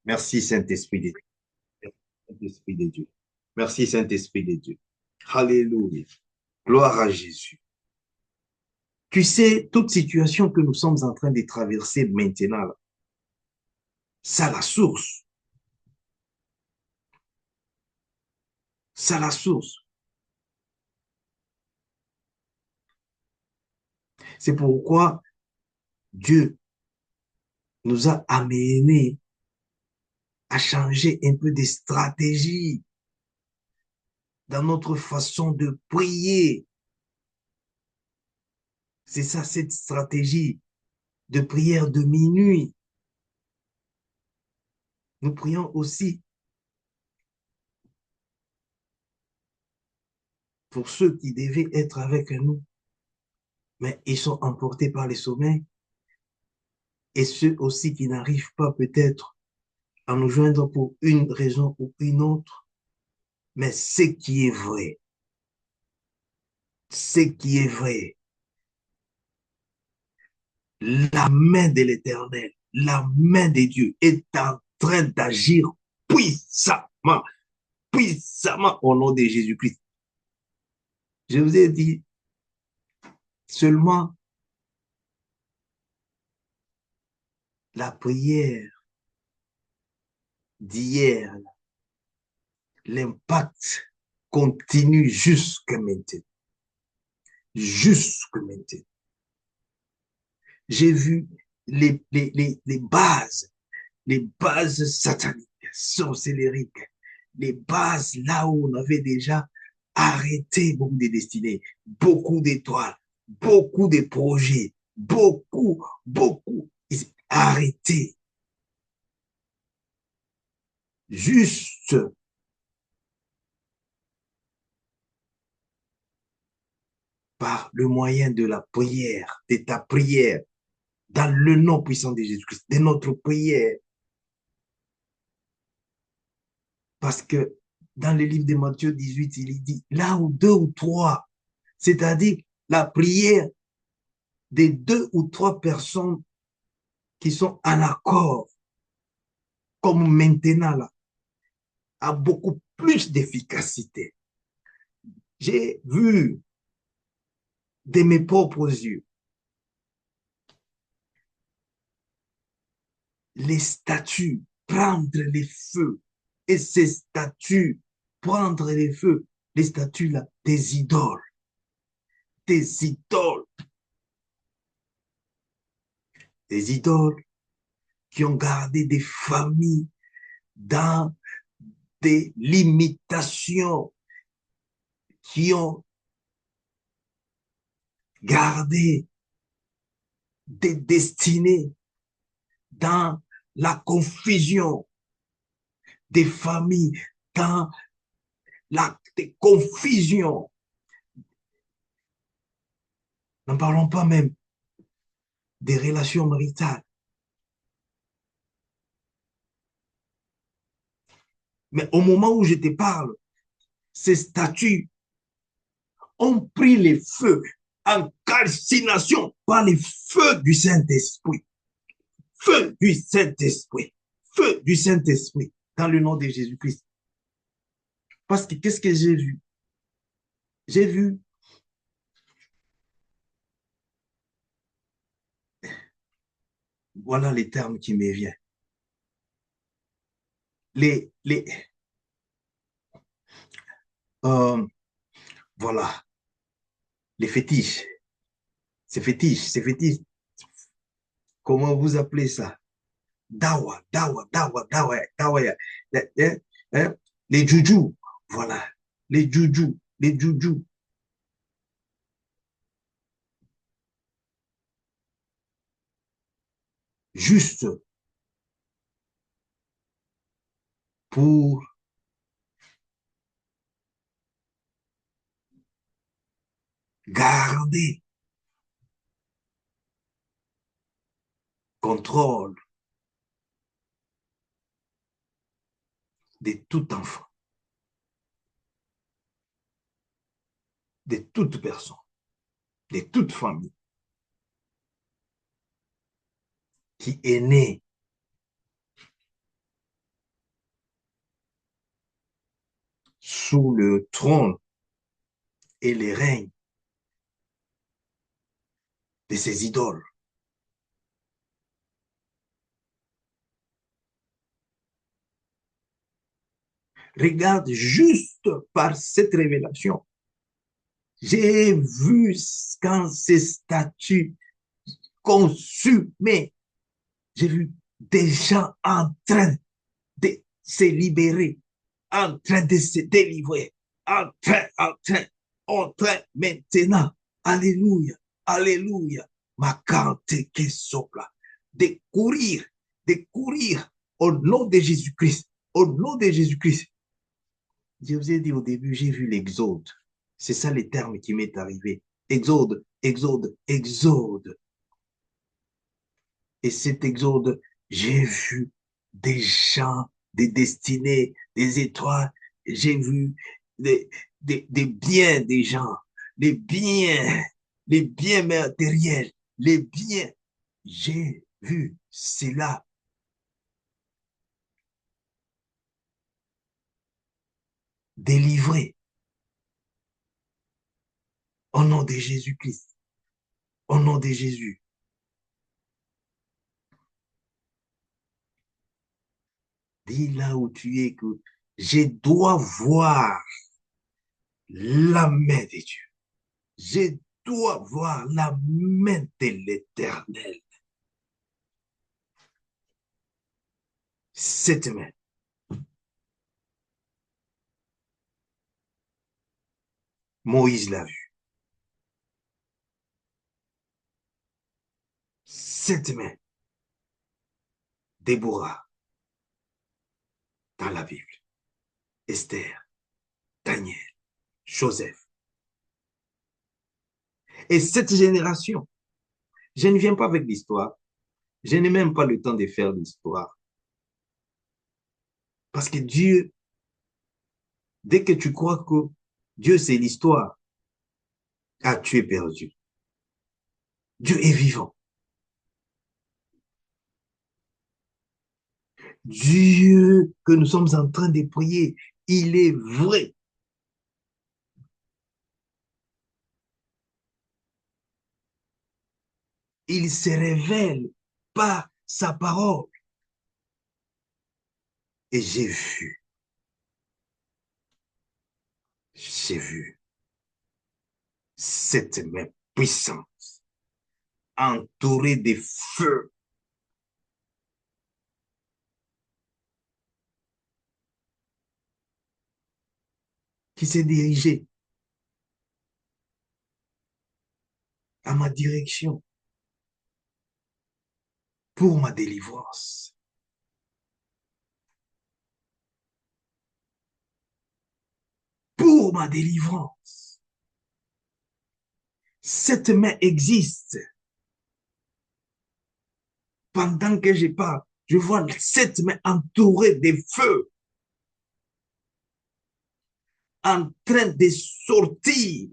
Merci, Saint-Esprit de Dieu. Saint-Esprit de Dieu. Merci, Saint-Esprit de Dieu. Alléluia. Gloire à Jésus. Tu sais, toute situation que nous sommes en train de traverser maintenant, là, ça a la source. Ça a la source. C'est pourquoi Dieu nous a amenés à changer un peu de stratégie dans notre façon de prier. C'est ça, cette stratégie de prière de minuit. Nous prions aussi pour ceux qui devaient être avec nous, mais ils sont emportés par les sommeils, et ceux aussi qui n'arrivent pas peut-être à nous joindre pour une raison ou une autre. Mais ce qui est vrai, la main de l'Éternel, la main de Dieu est en train d'agir puissamment, puissamment au nom de Jésus-Christ. Je vous ai dit seulement la prière d'hier, l'impact continue jusque maintenant. Jusque maintenant. J'ai vu les bases sataniques, sorcelleriques, les bases là où on avait déjà arrêté beaucoup de destinées, beaucoup d'étoiles, beaucoup de projets, beaucoup arrêtés. Juste par le moyen de la prière, de ta prière, dans le nom puissant de Jésus-Christ, de notre prière. Parce que dans le livre de Matthieu 18, il dit, là où deux ou trois, c'est-à-dire la prière des deux ou trois personnes qui sont en accord, comme maintenant, là, a beaucoup plus d'efficacité. J'ai vu de mes propres yeux les statues prendre les feux, et ces statues prendre les feux, les statues là, des idoles, des idoles qui ont gardé des familles dans des limitations, qui ont gardé des destinées dans la confusion, des familles dans la confusion. N'en parlons pas même des relations maritales. Mais au moment où je te parle, ces statuts ont pris les feux en calcination par les feux du Saint-Esprit. Feu du Saint-Esprit. Feu du Saint-Esprit. Dans le nom de Jésus-Christ. Parce que qu'est-ce que j'ai vu? J'ai vu, voilà les termes qui me viennent. Les, les, euh, voilà, les fétiches. C'est fétiche, c'est fétiche. Comment vous appelez ça? Dawa. Hein, hein? Les joujou, voilà. Les joujou. Juste pour garder contrôle de tout enfant, de toute personne, de toute famille qui est née sous le trône et les règnes de ces idoles. Regarde juste par cette révélation. J'ai vu quand ces statues consumées, j'ai vu des gens en train de se libérer, en train de se délivrer, en train maintenant. Alléluia, alléluia. Ma cante qui sopla. De courir au nom de Jésus-Christ, au nom de Jésus-Christ. Je vous ai dit au début, j'ai vu l'exode. C'est ça le terme qui m'est arrivé. Exode, exode, exode. Et cet exode, j'ai vu des gens, des destinées, des étoiles. J'ai vu des biens des gens, les biens matériels, les biens. J'ai vu cela délivré au nom de Jésus-Christ, au nom de Jésus. Dis là où tu es que je dois voir la main de Dieu. Je dois voir la main de l'Éternel. Cette main. Moïse l'a vue. Cette main. Déborah dans la Bible. Esther, Daniel, Joseph. Et cette génération, je ne viens pas avec l'histoire. Je n'ai même pas le temps de faire l'histoire. Parce que Dieu, dès que tu crois que Dieu c'est l'histoire, ah, tu es perdu. Dieu est vivant. Dieu que nous sommes en train de prier, il est vrai. Il se révèle par sa parole. Et j'ai vu cette main puissante, entourée de feu, qui s'est dirigée à ma direction pour ma délivrance. Pour ma délivrance. Cette main existe. Pendant que je parle, je vois cette main entourée de feu, en train de sortir.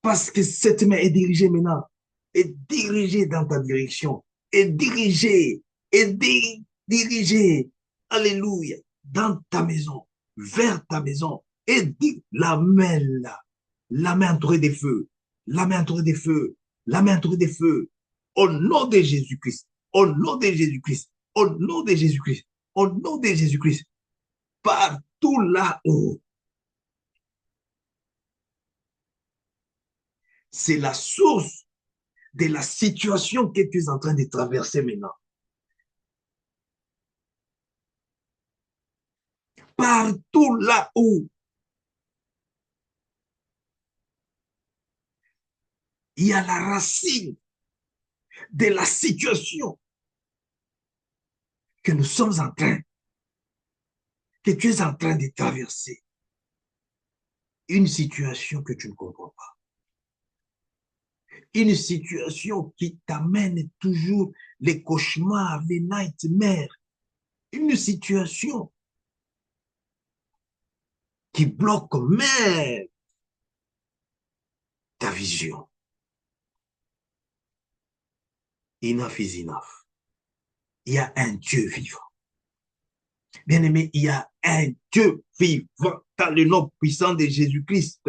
Parce que cette main est dirigée maintenant, est dirigée dans ta direction, est dirigée, dirigée, alléluia, dans ta maison, vers ta maison, et dit la main là, la main entourée des feux, la main entourée des feux, la main entourée des feux, au nom de Jésus-Christ, au nom de Jésus-Christ, au nom de Jésus-Christ, au nom de Jésus-Christ, partout là-haut. C'est la source de la situation que tu es en train de traverser maintenant. Partout là-haut il y a la racine de la situation que nous sommes en train, que tu es en train de traverser. Une situation que tu ne comprends pas. Une situation qui t'amène toujours les cauchemars, les nightmares. Une situation qui bloque même ta vision. Enough is enough. Il y a un Dieu vivant. Bien-aimé, il y a un Dieu vivant dans le nom puissant de Jésus-Christ.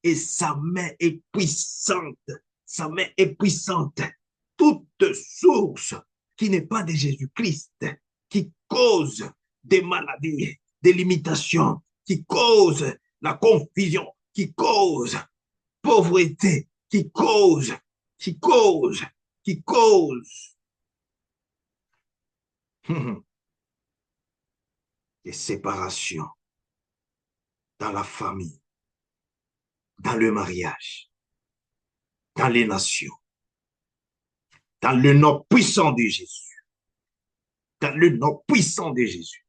Et sa main est puissante. Sa main est puissante. Toute source qui n'est pas de Jésus-Christ, qui cause des maladies, des limitations, qui cause la confusion, qui cause pauvreté, qui cause, qui cause, qui cause des séparations dans la famille, dans le mariage, dans les nations, dans le nom puissant de Jésus, dans le nom puissant de Jésus.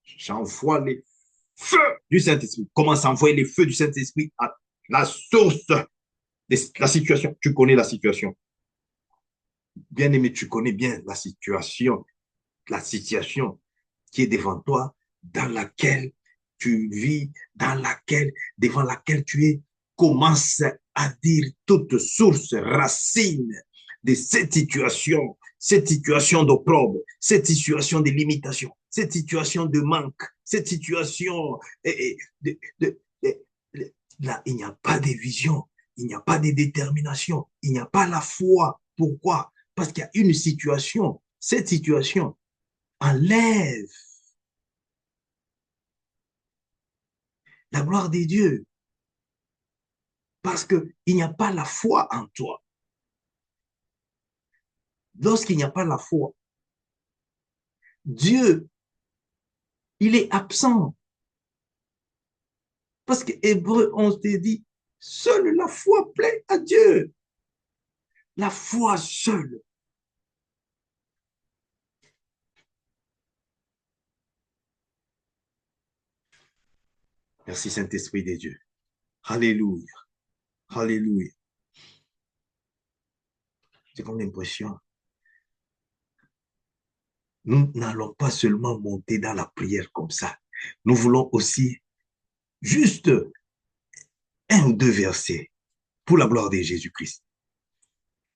J'envoie les feux du Saint-Esprit. Commence à envoyer les feux du Saint-Esprit à la source de la situation. Tu connais la situation. Bien-aimé, tu connais bien la situation qui est devant toi, dans laquelle tu vis, devant laquelle tu es. Commence à dire toute source, racine de cette situation d'opprobre, cette situation de limitation, cette situation de manque, cette situation là, il n'y a pas de vision, il n'y a pas de détermination, il n'y a pas la foi. Pourquoi? Parce qu'il y a une situation. Cette situation enlève la gloire de Dieu. Parce qu'il n'y a pas la foi en toi. Lorsqu'il n'y a pas la foi, Dieu, il est absent. Parce qu'Hébreu, on te dit, seule la foi plaît à Dieu. La foi seule. Merci Saint-Esprit de Dieu. Alléluia. Alléluia. J'ai comme l'impression, nous n'allons pas seulement monter dans la prière comme ça. Nous voulons aussi juste un ou deux versets pour la gloire de Jésus-Christ.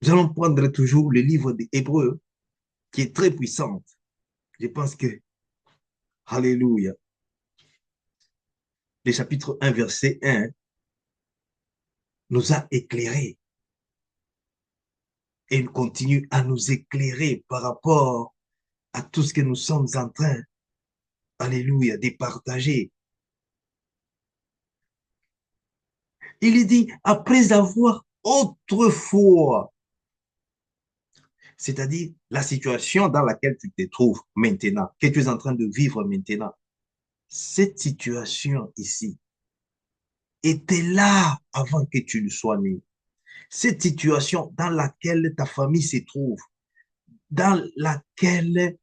Nous allons prendre toujours le livre des Hébreux qui est très puissant. Je pense que, alléluia, le chapitre 1, verset 1, nous a éclairés. Et il continue à nous éclairer par rapport à tout ce que nous sommes en train, alléluia, de partager. Il dit, après avoir autrefois, c'est-à-dire la situation dans laquelle tu te trouves maintenant, que tu es en train de vivre maintenant, cette situation ici était là avant que tu ne sois né. Cette situation dans laquelle ta famille se trouve, dans laquelle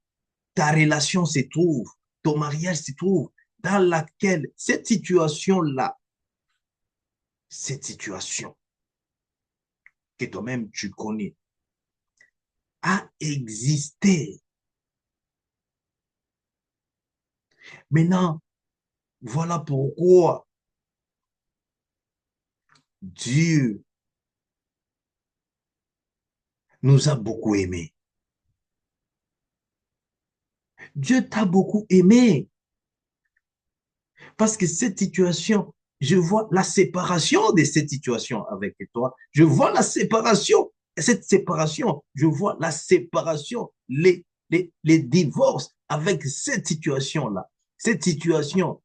ta relation se trouve, ton mariage se trouve, dans laquelle cette situation-là, cette situation que toi-même tu connais, a existé. Maintenant, voilà pourquoi Dieu nous a beaucoup aimés. Dieu t'a beaucoup aimé parce que cette situation, je vois la séparation de cette situation avec toi. Je vois la séparation, cette séparation, je vois la séparation, les divorces avec cette situation-là. Cette situation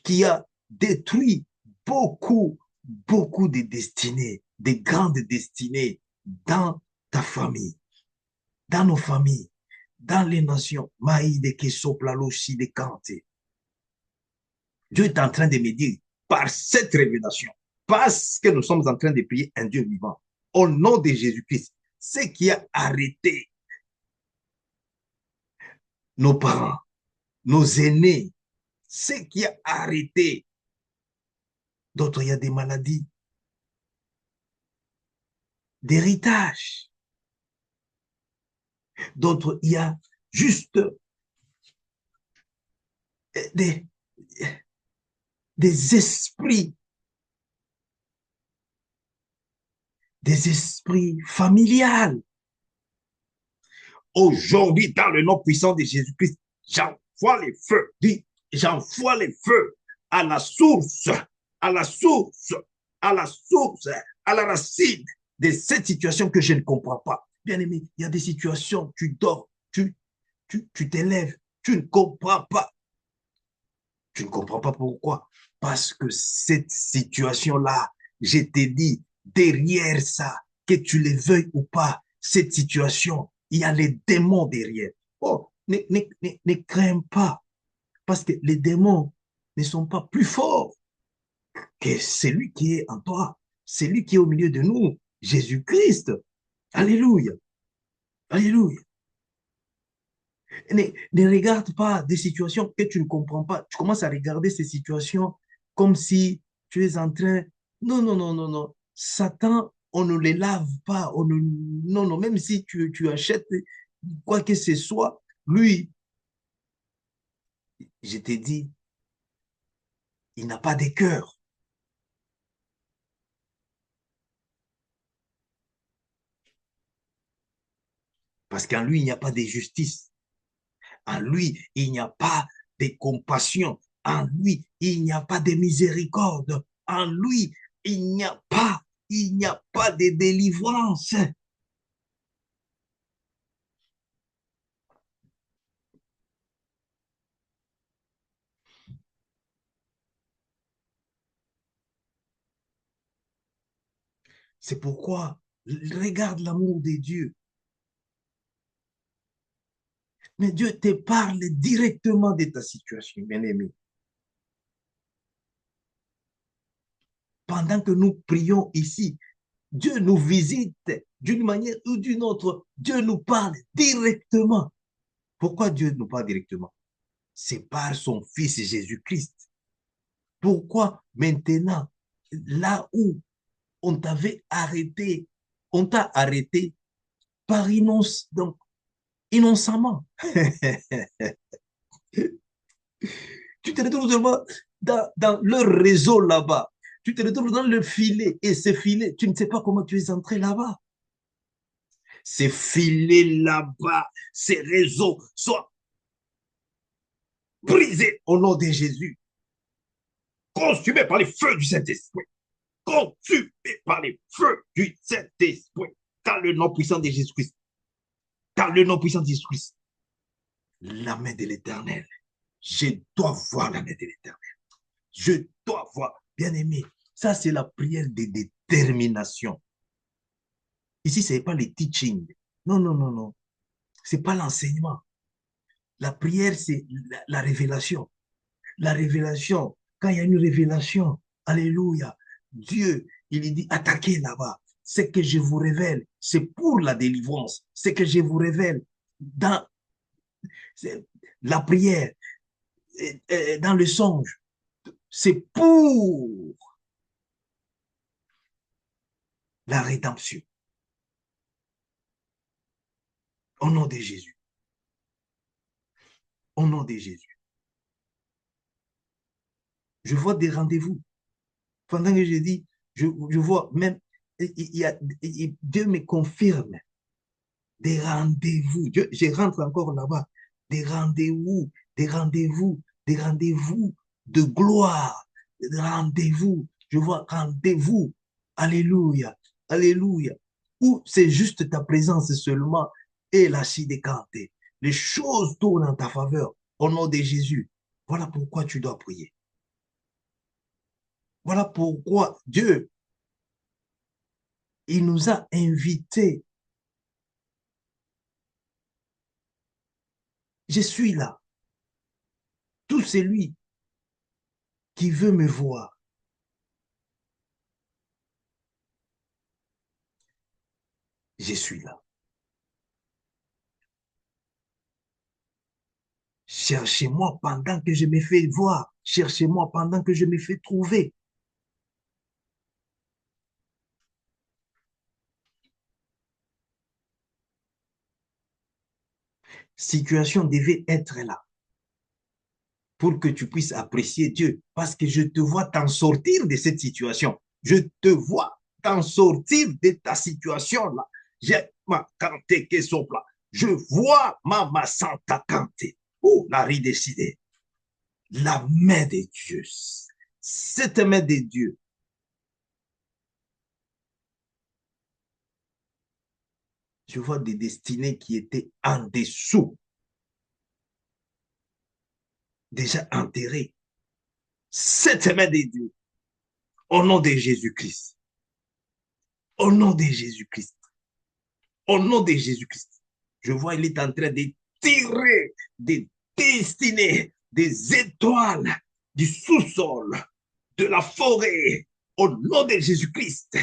qui a détruit beaucoup de destinées, de grandes destinées dans ta famille, dans nos familles, dans les nations. Maïde que soplaloshi de Kanté. Dieu est en train de me dire, par cette révélation, parce que nous sommes en train de prier un Dieu vivant, au nom de Jésus-Christ, ce qui a arrêté nos parents, nos aînés, ce qui a arrêté, d'autres, il y a des maladies, d'héritage, d'autres, il y a juste des, des esprits, familiales. Aujourd'hui, dans le nom puissant de Jésus-Christ, j'envoie les feux. Dis, j'envoie les feux à la source, à la source, à la source, à la racine de cette situation que je ne comprends pas. Bien aimé, il y a des situations, tu dors, tu t'élèves, tu ne comprends pas. Tu ne comprends pas pourquoi. Parce que cette situation-là, je t'ai dit, derrière ça, que tu le veuilles ou pas, cette situation, il y a les démons derrière. Oh, ne crains pas, parce que les démons ne sont pas plus forts que celui qui est en toi, celui qui est au milieu de nous, Jésus-Christ. Alléluia, alléluia. Ne regarde pas des situations que tu ne comprends pas. Tu commences à regarder ces situations comme si tu es en train... Non, non, non, non, non. Satan, on ne les lave pas. Non, non, même si tu achètes quoi que ce soit, lui, je t'ai dit, il n'a pas de cœur. Parce qu'en lui, il n'y a pas de justice. En lui, il n'y a pas de compassion. En lui, il n'y a pas de miséricorde. En lui, il n'y a pas de délivrance. C'est pourquoi, regarde l'amour de Dieu. Mais Dieu te parle directement de ta situation, bien-aimé. Pendant que nous prions ici, Dieu nous visite d'une manière ou d'une autre. Dieu nous parle directement. Pourquoi Dieu nous parle directement? C'est par son Fils Jésus-Christ. Pourquoi maintenant, là où on t'avait arrêté, on t'a arrêté par donc, innocemment. Tu te retrouves seulement dans leur réseau là-bas. Tu te retrouves dans le filet. Et ce filet, tu ne sais pas comment tu es entré là-bas. Ces filets là-bas, ces réseaux soient brisés au nom de Jésus. Consumés par les feux du Saint-Esprit. Consumés par les feux du Saint-Esprit. Dans le nom puissant de Jésus-Christ. Dans le nom puissant de Jésus-Christ. La main de l'Éternel. Je dois voir la main de l'Éternel. Je dois voir. Bien-aimé, ça c'est la prière de détermination. Ici, ce n'est pas le teaching. Non, non, non, non. Ce n'est pas l'enseignement. La prière, c'est la révélation. La révélation, quand il y a une révélation, alléluia, Dieu, il dit, attaquez là-bas. Ce que je vous révèle, c'est pour la délivrance. Ce que je vous révèle dans la prière, dans le songe, c'est pour la rédemption. Au nom de Jésus. Au nom de Jésus. Je vois des rendez-vous. Pendant que je dis, je vois même, Dieu me confirme des rendez-vous. Je rentre encore là-bas. Des rendez-vous, des rendez-vous, des rendez-vous de gloire. Des rendez-vous. Je vois rendez-vous. Alléluia. Alléluia. Ou c'est juste ta présence seulement et la de canter. Les choses tournent en ta faveur au nom de Jésus. Voilà pourquoi tu dois prier. Voilà pourquoi Dieu, il nous a invités. Je suis là. Tout celui qui veut me voir, je suis là. Cherchez-moi pendant que je me fais voir. Cherchez-moi pendant que je me fais trouver. Situation devait être là pour que tu puisses apprécier Dieu parce que je te vois t'en sortir de cette situation. Je te vois t'en sortir de ta situation là. J'ai ma canté qui sopla. Je vois Mama Santa canter. Oh, la décidée. La main de Dieu. Cette main de Dieu. Je vois des destinées qui étaient en dessous, déjà enterrées. Cette main de Dieu. Au nom de Jésus-Christ. Au nom de Jésus-Christ. Au nom de Jésus-Christ. Je vois, il est en train de tirer des destinées, des étoiles du sous-sol, de la forêt, au nom de Jésus-Christ.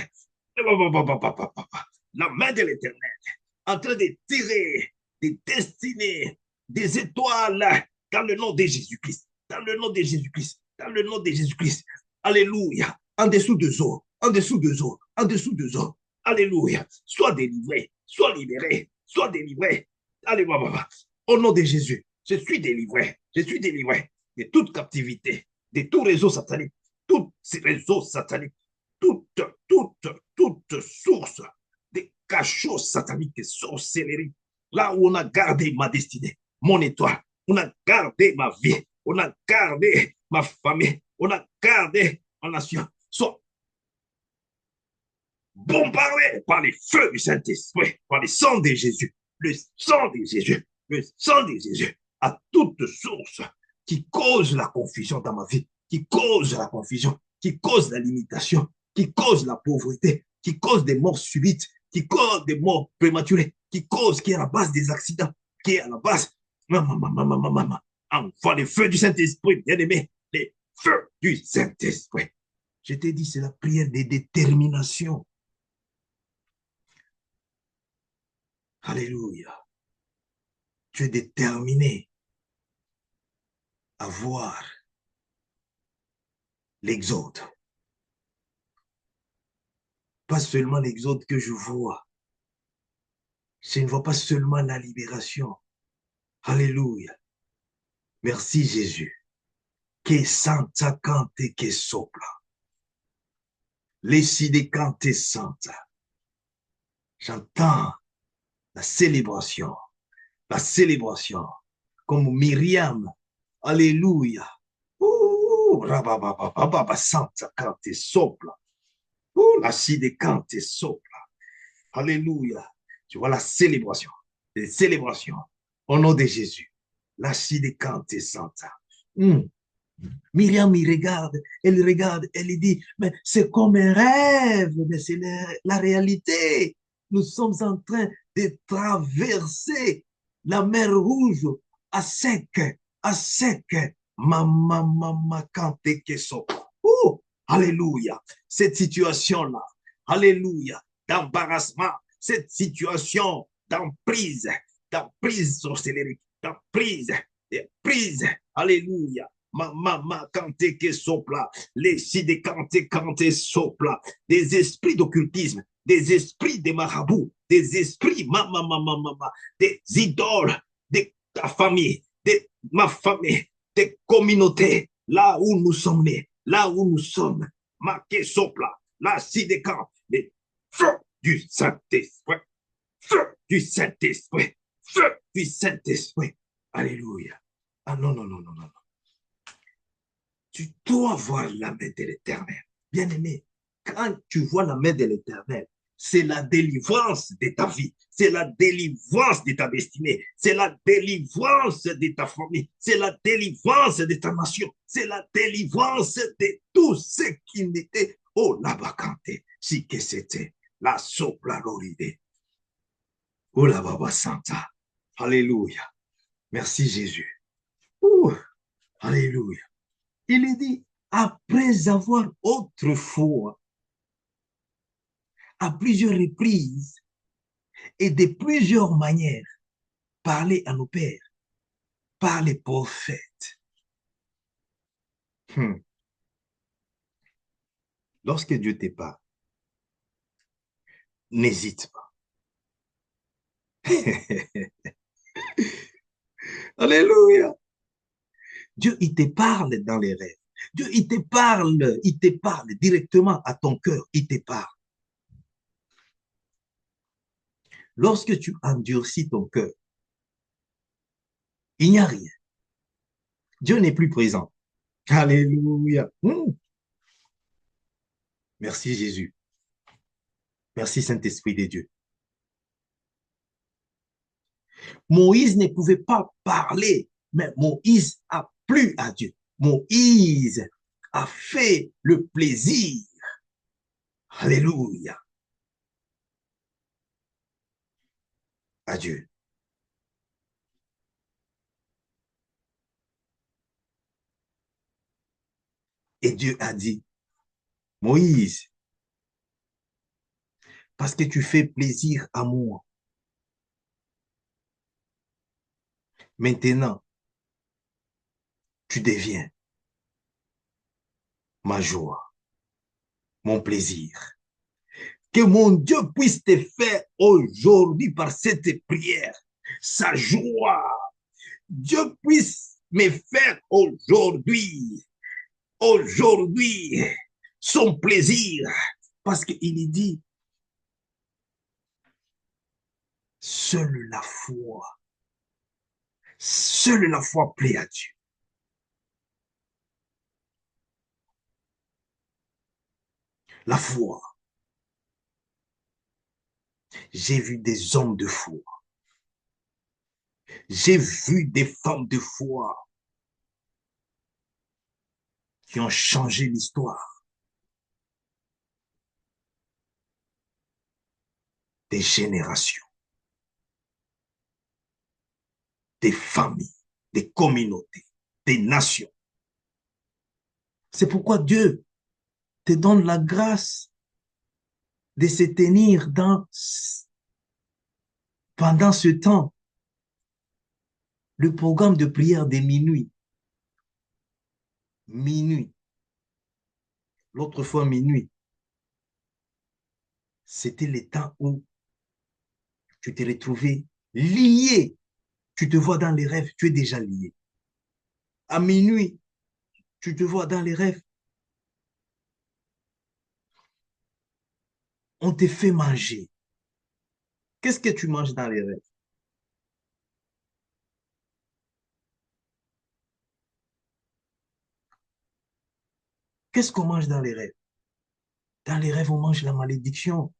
La main de l'Éternel, en train de tirer des destinées, des étoiles, dans le nom de Jésus-Christ, dans le nom de Jésus-Christ, dans le nom de Jésus-Christ. Alléluia. En dessous de eaux, en dessous de eaux, en dessous de eaux. Alléluia. Sois délivré, sois libéré, sois délivré. Alléluia. Au nom de Jésus, je suis délivré de toute captivité, de tout réseau satanique, tous ces réseaux sataniques, toute source de cachots sataniques et sorcellerie, là où on a gardé ma destinée, mon étoile, on a gardé ma vie, on a gardé ma famille, on a gardé ma nation, soit bombardé par les feux du Saint-Esprit, par le sang de Jésus, le sang de Jésus, le sang de Jésus, à toute source qui cause la confusion dans ma vie, qui cause la confusion, qui cause la limitation, qui cause la pauvreté, qui cause des morts subites, qui cause des morts prématurées, qui est à la base des accidents, qui est à la base, envoie les feux du Saint-Esprit, bien-aimé, les feux du Saint-Esprit. Je t'ai dit, c'est la prière de détermination. Alléluia. Tu es déterminé à voir l'exode. Pas seulement l'exode que je vois. Je ne vois pas seulement la libération. Alléluia. Merci Jésus. Que santa cante que sopra. Leside cante santa. J'entends la célébration. La célébration. Comme Myriam. Alléluia. Rabababa santa cante sopra. La side cante sopra. Alléluia. Tu vois la célébration. Les célébrations. Au nom de Jésus. La side cante santa. Myriam, elle regarde, elle dit, mais c'est comme un rêve, mais c'est la réalité. Nous sommes en train de traverser la mer Rouge à sec, à sec. Mama, kante keso. Oh, alléluia. Cette situation-là, alléluia, d'embarrassement, cette situation d'emprise sorcellerie, d'emprise, alléluia. Mama kante ke sopla, les de kante sopla, des esprits d'occultisme, des esprits de marabouts, des esprits des idoles de ta famille, de ma famille, des communautés, là où nous sommes nés, là où nous sommes, ma ke sopla, la de kante, les feux du Saint-Esprit, feu du Saint-Esprit, feu du Saint-Esprit. Alléluia. Ah non, non, non, non, non. Tu dois voir la main de l'Éternel. Bien-aimé, quand tu vois la main de l'Éternel, c'est la délivrance de ta vie, c'est la délivrance de ta destinée, c'est la délivrance de ta famille, c'est la délivrance de ta nation, c'est la délivrance de tout ce qui n'était. Oh, la vacante, si que c'était la sopla loride. Oh, la baba santa. Alléluia. Merci Jésus. Ouh, alléluia. Il est dit, après avoir autrefois, à plusieurs reprises et de plusieurs manières, parlé à nos pères, par les prophètes. Lorsque Dieu te parle, n'hésite pas. Alléluia. Dieu, il te parle dans les rêves. Dieu, il te parle directement à ton cœur, il te parle. Lorsque tu endurcis ton cœur, il n'y a rien. Dieu n'est plus présent. Alléluia. Merci Jésus. Merci Saint-Esprit de Dieu. Moïse ne pouvait pas parler, mais Moïse a plu à Dieu. Moïse a fait le plaisir. Alléluia. À Dieu. Et Dieu a dit, Moïse, parce que tu fais plaisir à moi, maintenant, tu deviens ma joie, mon plaisir. Que mon Dieu puisse te faire aujourd'hui par cette prière, sa joie. Dieu puisse me faire aujourd'hui, son plaisir. Parce qu'il dit, seule la foi plaît à Dieu. La foi. J'ai vu des hommes de foi. J'ai vu des femmes de foi qui ont changé l'histoire des générations, des familles, des communautés, des nations. C'est pourquoi Dieu te donne la grâce de se tenir pendant ce temps, le programme de prière de minuit. Minuit. L'autre fois, minuit, c'était le temps où tu t'es retrouvé lié. Tu te vois dans les rêves, tu es déjà lié. À minuit, tu te vois dans les rêves, on te fait manger. Qu'est-ce que tu manges dans les rêves? Qu'est-ce qu'on mange dans les rêves? Dans les rêves, on mange la malédiction.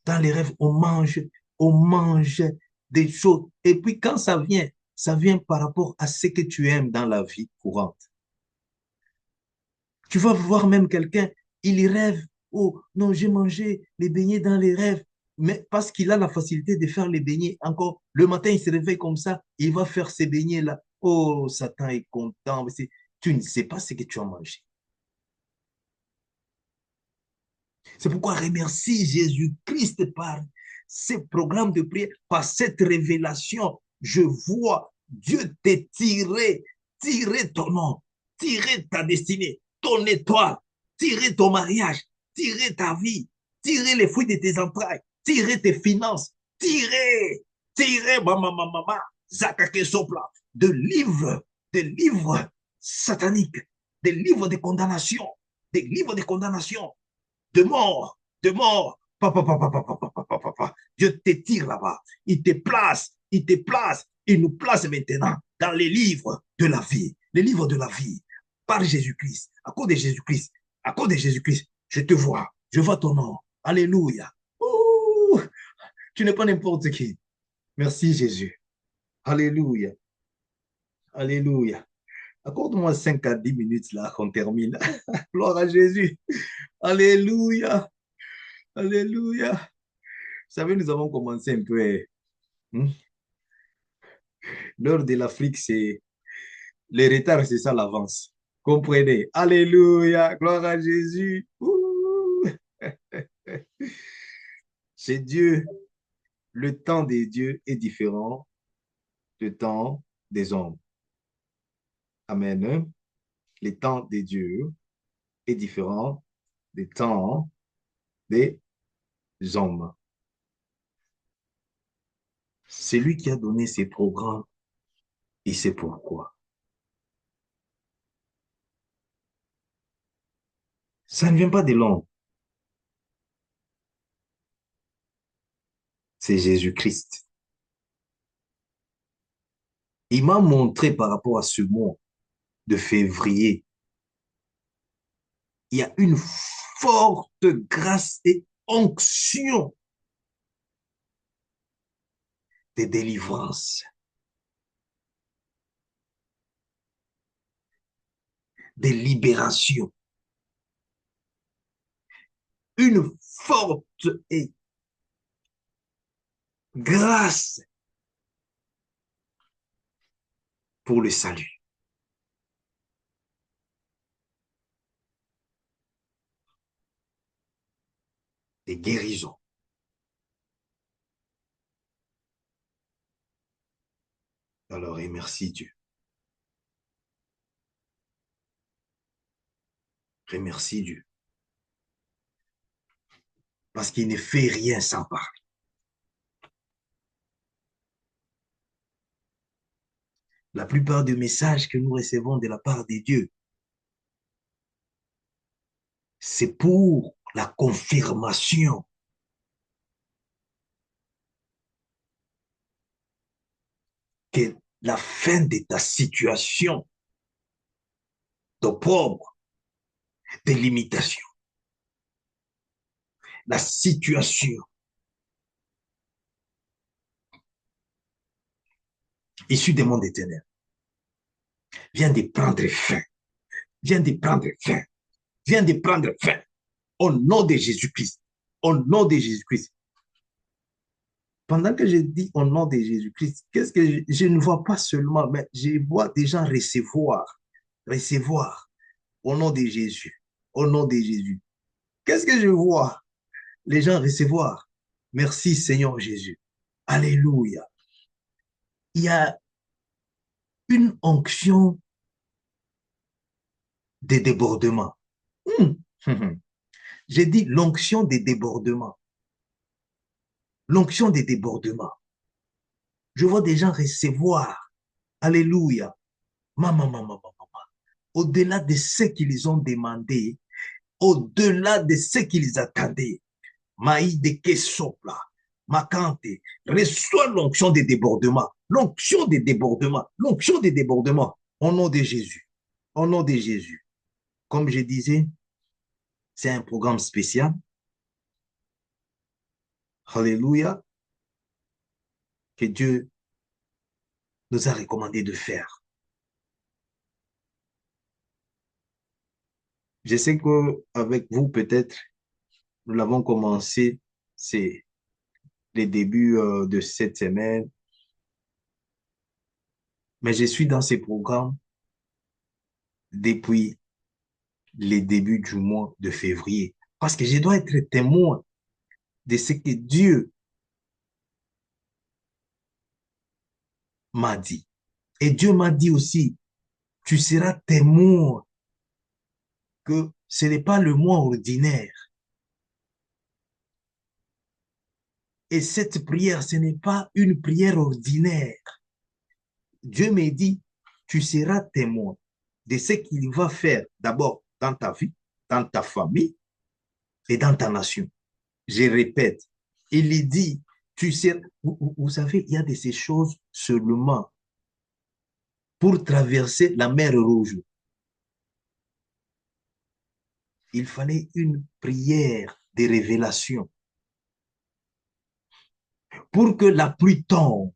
Dans les rêves, on mange des choses. Et puis quand ça vient par rapport à ce que tu aimes dans la vie courante. Tu vas voir même quelqu'un, il rêve, oh non, j'ai mangé les beignets dans les rêves, mais parce qu'il a la facilité de faire les beignets, encore le matin, il se réveille comme ça, il va faire ces beignets-là. Oh, Satan est content. Tu ne sais pas ce que tu as mangé. C'est pourquoi remercie Jésus-Christ par ces programmes de prière, par cette révélation. Je vois Dieu te tirer ton nom, tirer ta destinée, ton étoile, tirer ton mariage, tirer ta vie, tirer les fruits de tes entrailles, tirer tes finances, tirer, maman, Zakake Sopla, de livres sataniques, des livres de condamnation, des livres de condamnation, de mort. Papa, papa, papa, papa, papa, papa. Dieu te tire là-bas. Il nous place maintenant dans les livres de la vie. Les livres de la vie. Par Jésus-Christ. À cause de Jésus-Christ. À cause de Jésus-Christ. Je te vois. Je vois ton nom. Alléluia. Ouh, tu n'es pas n'importe qui. Merci Jésus. Alléluia. Alléluia. Accorde-moi 5 à 10 minutes là qu'on termine. Gloire à Jésus. Alléluia. Alléluia. Vous savez, nous avons commencé un peu. Hmm? L'heure de l'Afrique, c'est les retards, c'est ça l'avance. Comprenez? Alléluia. Gloire à Jésus. Ouh. C'est Dieu. Le temps des dieux est différent du temps des hommes. Amen. Le temps des dieux est différent du temps des hommes. C'est lui qui a donné ses programmes et c'est pourquoi. Ça ne vient pas de l'homme, c'est Jésus-Christ. Il m'a montré par rapport à ce mois de février, il y a une forte grâce et onction de délivrance, de libération, une forte et grâce pour le salut, des guérisons. Alors, remercie Dieu. Remercie Dieu. Parce qu'il ne fait rien sans parler. La plupart des messages que nous recevons de la part de Dieu, c'est pour la confirmation que la fin de ta situation d'opprobre, de limitation, la situation issue des mondes éternels vient de prendre fin, vient de prendre fin, vient de prendre fin au nom de Jésus-Christ, au nom de Jésus-Christ. Pendant que je dis au nom de Jésus-Christ, qu'est-ce que je ne vois pas seulement, mais je vois des gens recevoir au nom de Jésus, au nom de Jésus. Qu'est-ce que je vois? Les gens recevoir. Merci Seigneur Jésus. Alléluia. Il y a une onction de débordement. Hum, hum, hum. J'ai dit l'onction des débordements. L'onction des débordements. Je vois des gens recevoir. Alléluia. Maman, maman, maman, maman. Au-delà de ce qu'ils ont demandé, au-delà de ce qu'ils attendaient. Maï de Kesopla, Makante, reçois l'onction des débordements, l'onction des débordements, l'onction des débordements, au nom de Jésus, au nom de Jésus. Comme je disais, c'est un programme spécial. Alléluia, que Dieu nous a recommandé de faire. Je sais qu'avec vous, peut-être, nous l'avons commencé, c'est les débuts de cette semaine, mais je suis dans ces programmes depuis les débuts du mois de février, parce que je dois être témoin de ce que Dieu m'a dit. Et Dieu m'a dit aussi, tu seras témoin que ce n'est pas le mois ordinaire. Et cette prière, ce n'est pas une prière ordinaire. Dieu m'a dit, tu seras témoin de ce qu'il va faire d'abord dans ta vie, dans ta famille et dans ta nation. Je répète, il dit, tu sais, vous savez, il y a de ces choses seulement pour traverser la mer Rouge. Il fallait une prière de révélation pour que la pluie tombe.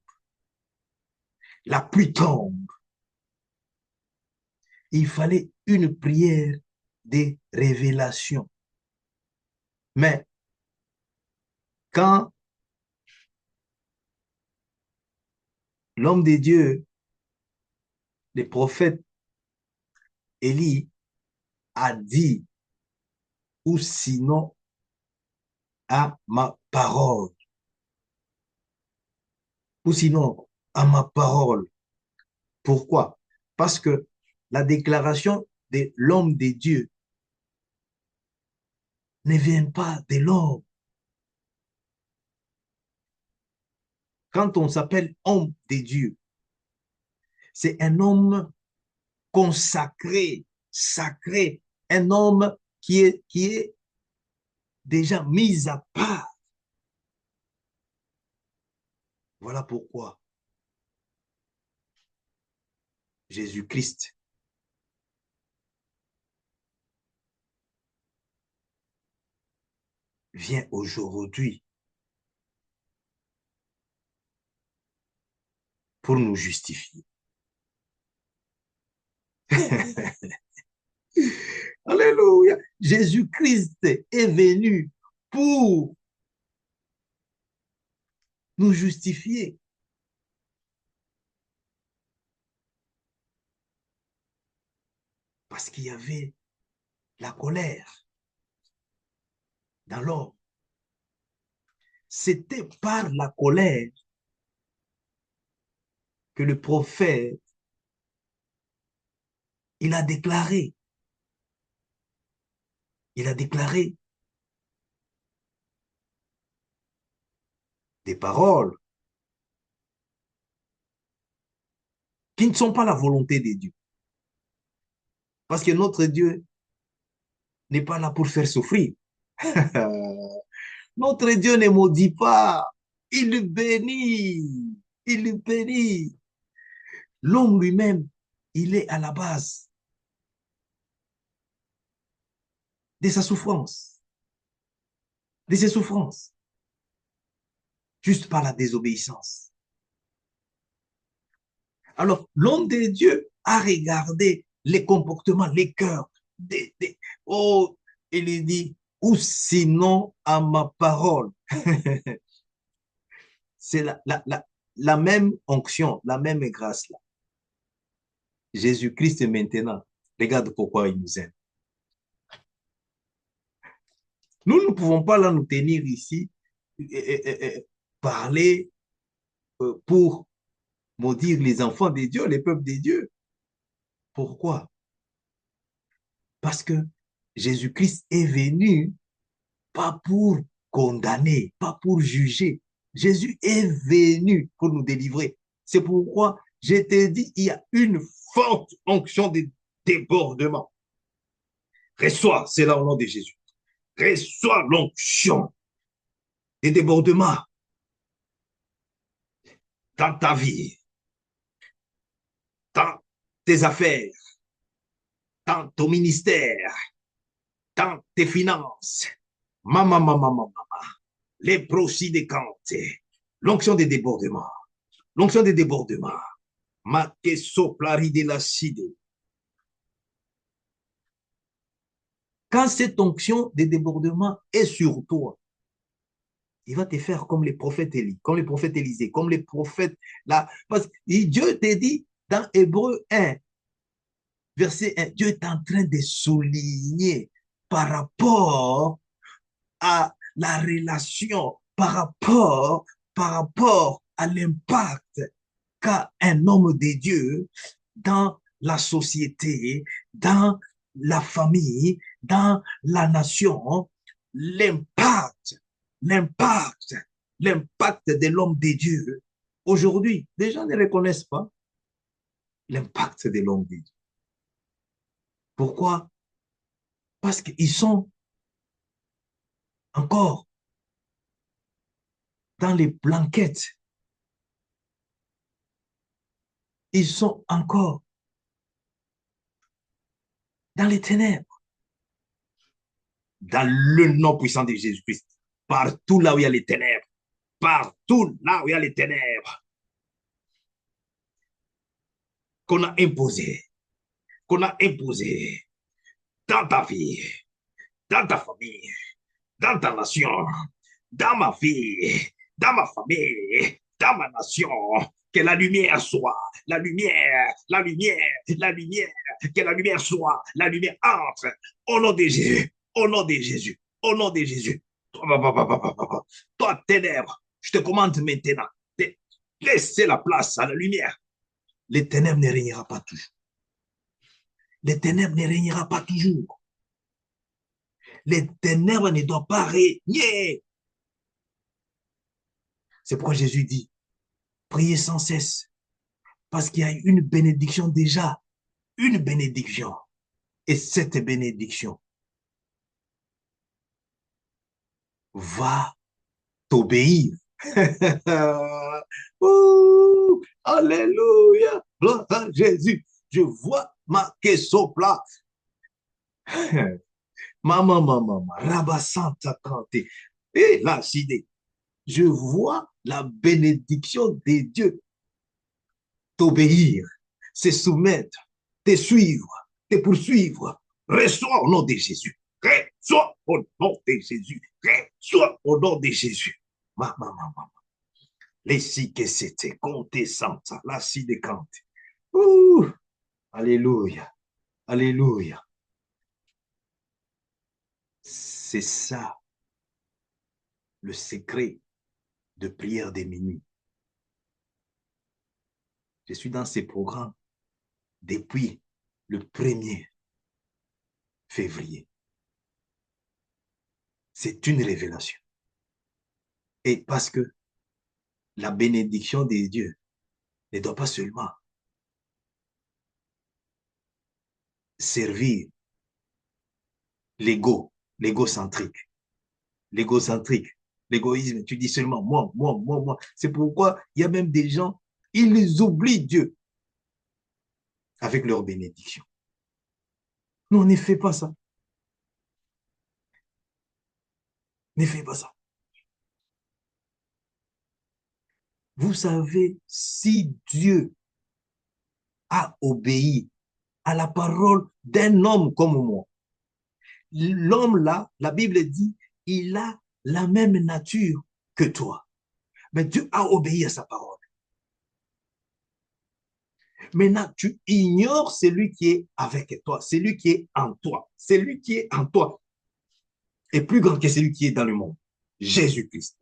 La pluie tombe. Il fallait une prière de révélation. Mais quand l'homme de Dieu, le prophète Élie, a dit, ou sinon à ma parole, ou sinon à ma parole. Pourquoi? Parce que la déclaration de l'homme de Dieu ne vient pas de l'homme. Quand on s'appelle homme de Dieu, c'est un homme consacré, sacré, un homme qui est déjà mis à part. Voilà pourquoi Jésus-Christ vient aujourd'hui pour nous justifier. Alléluia. Jésus-Christ est venu pour nous justifier. Parce qu'il y avait la colère dans l'homme. C'était par la colère que le prophète, il a déclaré, il a déclaré des paroles qui ne sont pas la volonté de Dieu. Parce que notre Dieu n'est pas là pour faire souffrir. Notre Dieu ne maudit pas, il bénit, il bénit. L'homme lui-même, il est à la base de sa souffrance, de ses souffrances, juste par la désobéissance. Alors, l'homme de Dieu a regardé les comportements, les cœurs. Oh, il dit, ou sinon à ma parole. C'est la même onction, la même grâce là. Jésus-Christ maintenant, regarde pourquoi il nous aime. Nous ne pouvons pas là nous tenir ici et parler pour maudire les enfants de Dieu, les peuples de Dieu. Pourquoi? Parce que Jésus-Christ est venu pas pour condamner, pas pour juger. Jésus est venu pour nous délivrer. C'est pourquoi je t'ai dit, il y a une forte onction de débordement. Reçois cela au nom de Jésus. Reçois l'onction des débordements dans ta vie, dans tes affaires, dans ton ministère, dans tes finances. Mama, mama, mama, mama. Les procis des cantes. L'onction des débordements. L'onction des débordements. Ma que soplari de la cide. Quand cette onction des débordements est sur toi, il va te faire comme les prophètes Élie, comme les prophètes Élisée, comme les prophètes là. Parce que Dieu te dit dans Hébreu 1, verset 1, Dieu est en train de souligner par rapport à la relation, par rapport à l'impact qu'a un homme de Dieu dans la société, dans la famille, dans la nation, l'impact, l'impact, l'impact de l'homme de Dieu. Aujourd'hui, les gens ne reconnaissent pas l'impact de l'homme de Dieu. Pourquoi? Parce qu'ils sont encore dans les blanquettes. Ils sont encore dans les ténèbres. Dans le nom puissant de Jésus-Christ, partout là où il y a les ténèbres, partout là où il y a les ténèbres qu'on a imposées, dans ta vie, dans ta famille, dans ta nation, dans ma vie, dans ma famille, dans ma nation, que la lumière soit, la lumière, la lumière, la lumière, que la lumière soit, la lumière entre, au nom de Jésus, au nom de Jésus, au nom de Jésus. Toi, ténèbres, je te commande maintenant de laisser la place à la lumière. Les ténèbres ne régnera pas toujours. Les ténèbres ne régnera pas toujours. Les ténèbres ne doivent pas régner. C'est pourquoi Jésus dit, priez sans cesse, parce qu'il y a une bénédiction déjà, une bénédiction. Et cette bénédiction va t'obéir. Alléluia, gloire à Jésus. Je vois ma kesopla. Maman, Rabasanta Kante. Et là, je vois la bénédiction des dieux t'obéir, se soumettre, te suivre, te poursuivre. Reçois au nom de Jésus. Reçois au nom de Jésus. Reçois au nom de Jésus. Maman. Les si que c'était, compte santa, la si de cante. Ouh, alléluia, alléluia. C'est ça le secret de prière des minuit. Je suis dans ces programmes depuis le 1er février. C'est une révélation. Et parce que la bénédiction des dieux ne doit pas seulement servir l'égocentrique, l'égoïsme. Tu dis seulement moi. C'est pourquoi il y a même des gens, ils oublient Dieu avec leur bénédiction. Non, ne fais pas ça. Ne fais pas ça. Vous savez, si Dieu a obéi à la parole d'un homme comme moi, l'homme là, la Bible dit, il a la même nature que toi. Mais Dieu a obéi à sa parole. Maintenant, tu ignores celui qui est avec toi, celui qui est en toi. Celui qui est en toi est plus grand que celui qui est dans le monde. Jésus-Christ.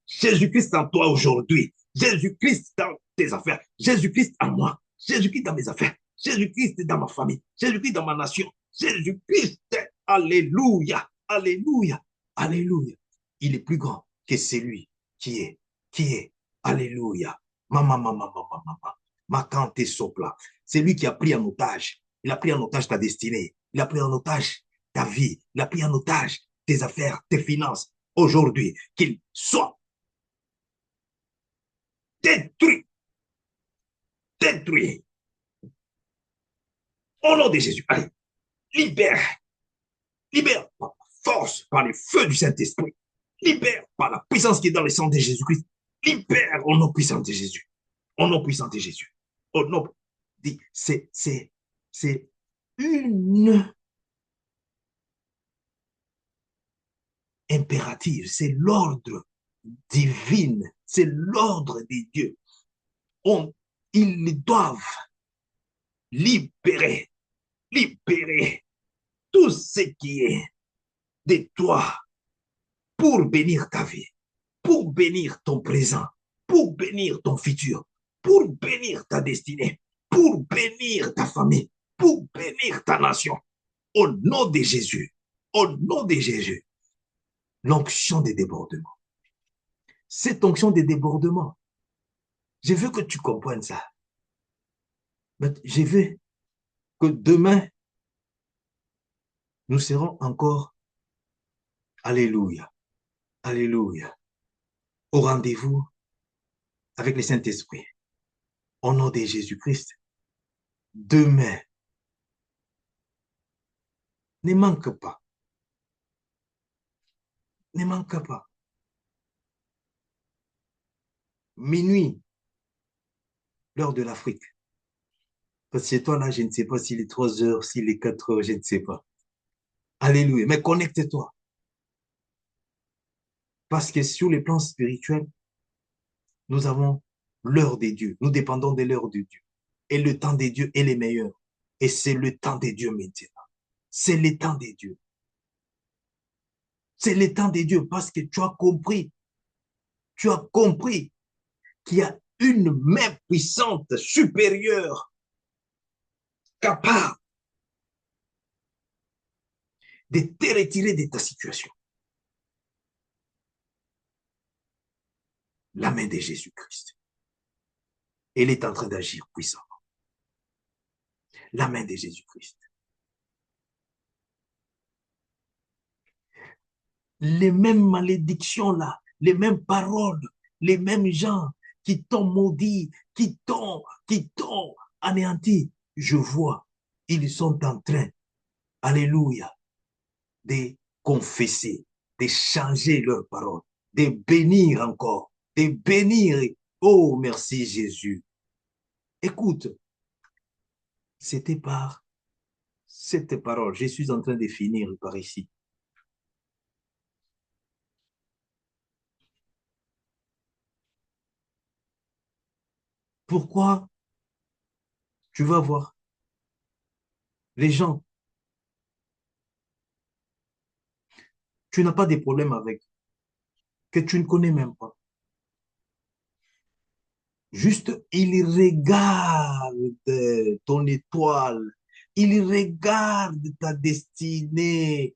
Jésus-Christ en toi aujourd'hui. Jésus-Christ dans tes affaires. Jésus-Christ en moi. Jésus-Christ dans mes affaires. Jésus-Christ dans ma famille. Jésus-Christ dans ma nation. Jésus-Christ, alléluia, alléluia, alléluia. Il est plus grand que celui qui est, alléluia. Maman. Makante sopla. C'est lui qui a pris en otage. Il a pris en otage ta destinée. Il a pris en otage ta vie. Il a pris en otage tes affaires, tes finances. Aujourd'hui, qu'il soit détruit. Détruit. Au nom de Jésus. Allez, libère. Libère par la force, par les feux du Saint-Esprit. Libère par la puissance qui est dans le sang de Jésus-Christ. Libère au nom puissant de Jésus. Au nom puissant de Jésus. Au nom. C'est une impérative, c'est l'ordre divin, c'est l'ordre des dieux. Ils doivent libérer tout ce qui est de toi pour bénir ta vie, pour bénir ton présent, pour bénir ton futur, pour bénir ta destinée, pour bénir ta famille, pour bénir ta nation. Au nom de Jésus, au nom de Jésus, l'onction des débordements. Cette onction des débordements, je veux que tu comprennes ça. Mais je veux que demain, nous serons encore, alléluia, alléluia, au rendez-vous avec le Saint-Esprit. Au nom de Jésus-Christ, demain, ne manque pas. Ne manque pas. Minuit, l'heure de l'Afrique. Parce que toi, là, je ne sais pas s'il est 3 heures, s'il est 4 heures, je ne sais pas. Alléluia. Mais connecte-toi. Parce que sur les plans spirituels, nous avons l'heure des dieux. Nous dépendons de l'heure de Dieu. Et le temps des dieux est le meilleur. Et c'est le temps des dieux maintenant. C'est le temps des dieux. C'est le temps des dieux parce que tu as compris. Tu as compris qu'il y a une main puissante, supérieure, capable de te retirer de ta situation. La main de Jésus-Christ. Elle est en train d'agir puissamment. La main de Jésus-Christ. Les mêmes malédictions là, les mêmes paroles, les mêmes gens qui t'ont maudit, qui t'ont anéanti, je vois, ils sont en train, alléluia, de confesser, de changer leurs paroles, de bénir encore, de bénir. Oh, merci Jésus. Écoute, c'était par cette parole. Je suis en train de finir par ici. Pourquoi tu vas voir les gens, tu n'as pas de problème avec, que tu ne connais même pas. Juste, il regarde ton étoile, il regarde ta destinée.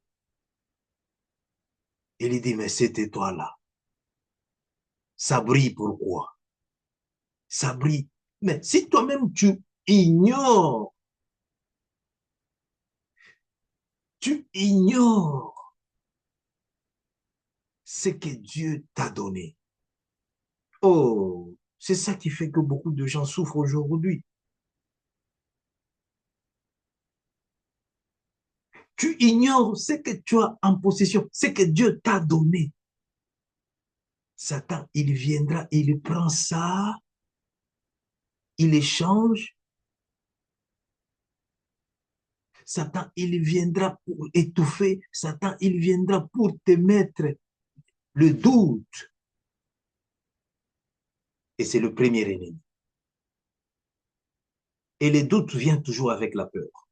Et il dit, mais cette étoile-là, ça brille pourquoi? Ça brille. Mais si toi-même ignores, tu ignores ce que Dieu t'a donné. Oh, c'est ça qui fait que beaucoup de gens souffrent aujourd'hui. Tu ignores ce que tu as en possession, ce que Dieu t'a donné. Satan, il viendra, il prend ça, il échange. Satan, il viendra pour étouffer. Satan, il viendra pour te mettre le doute. Et c'est le premier ennemi. Et le doute vient toujours avec la peur.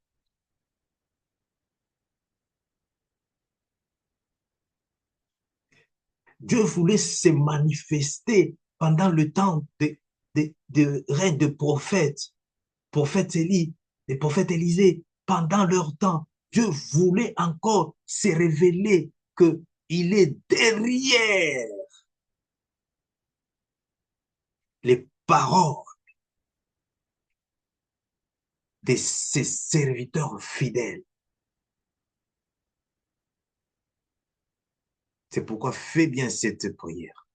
Dieu voulait se manifester pendant le temps de règne de prophètes, prophète Élie, les prophètes Élisée, pendant leur temps. Dieu voulait encore se révéler qu'il est derrière les paroles de ses serviteurs fidèles. C'est pourquoi fais bien cette prière.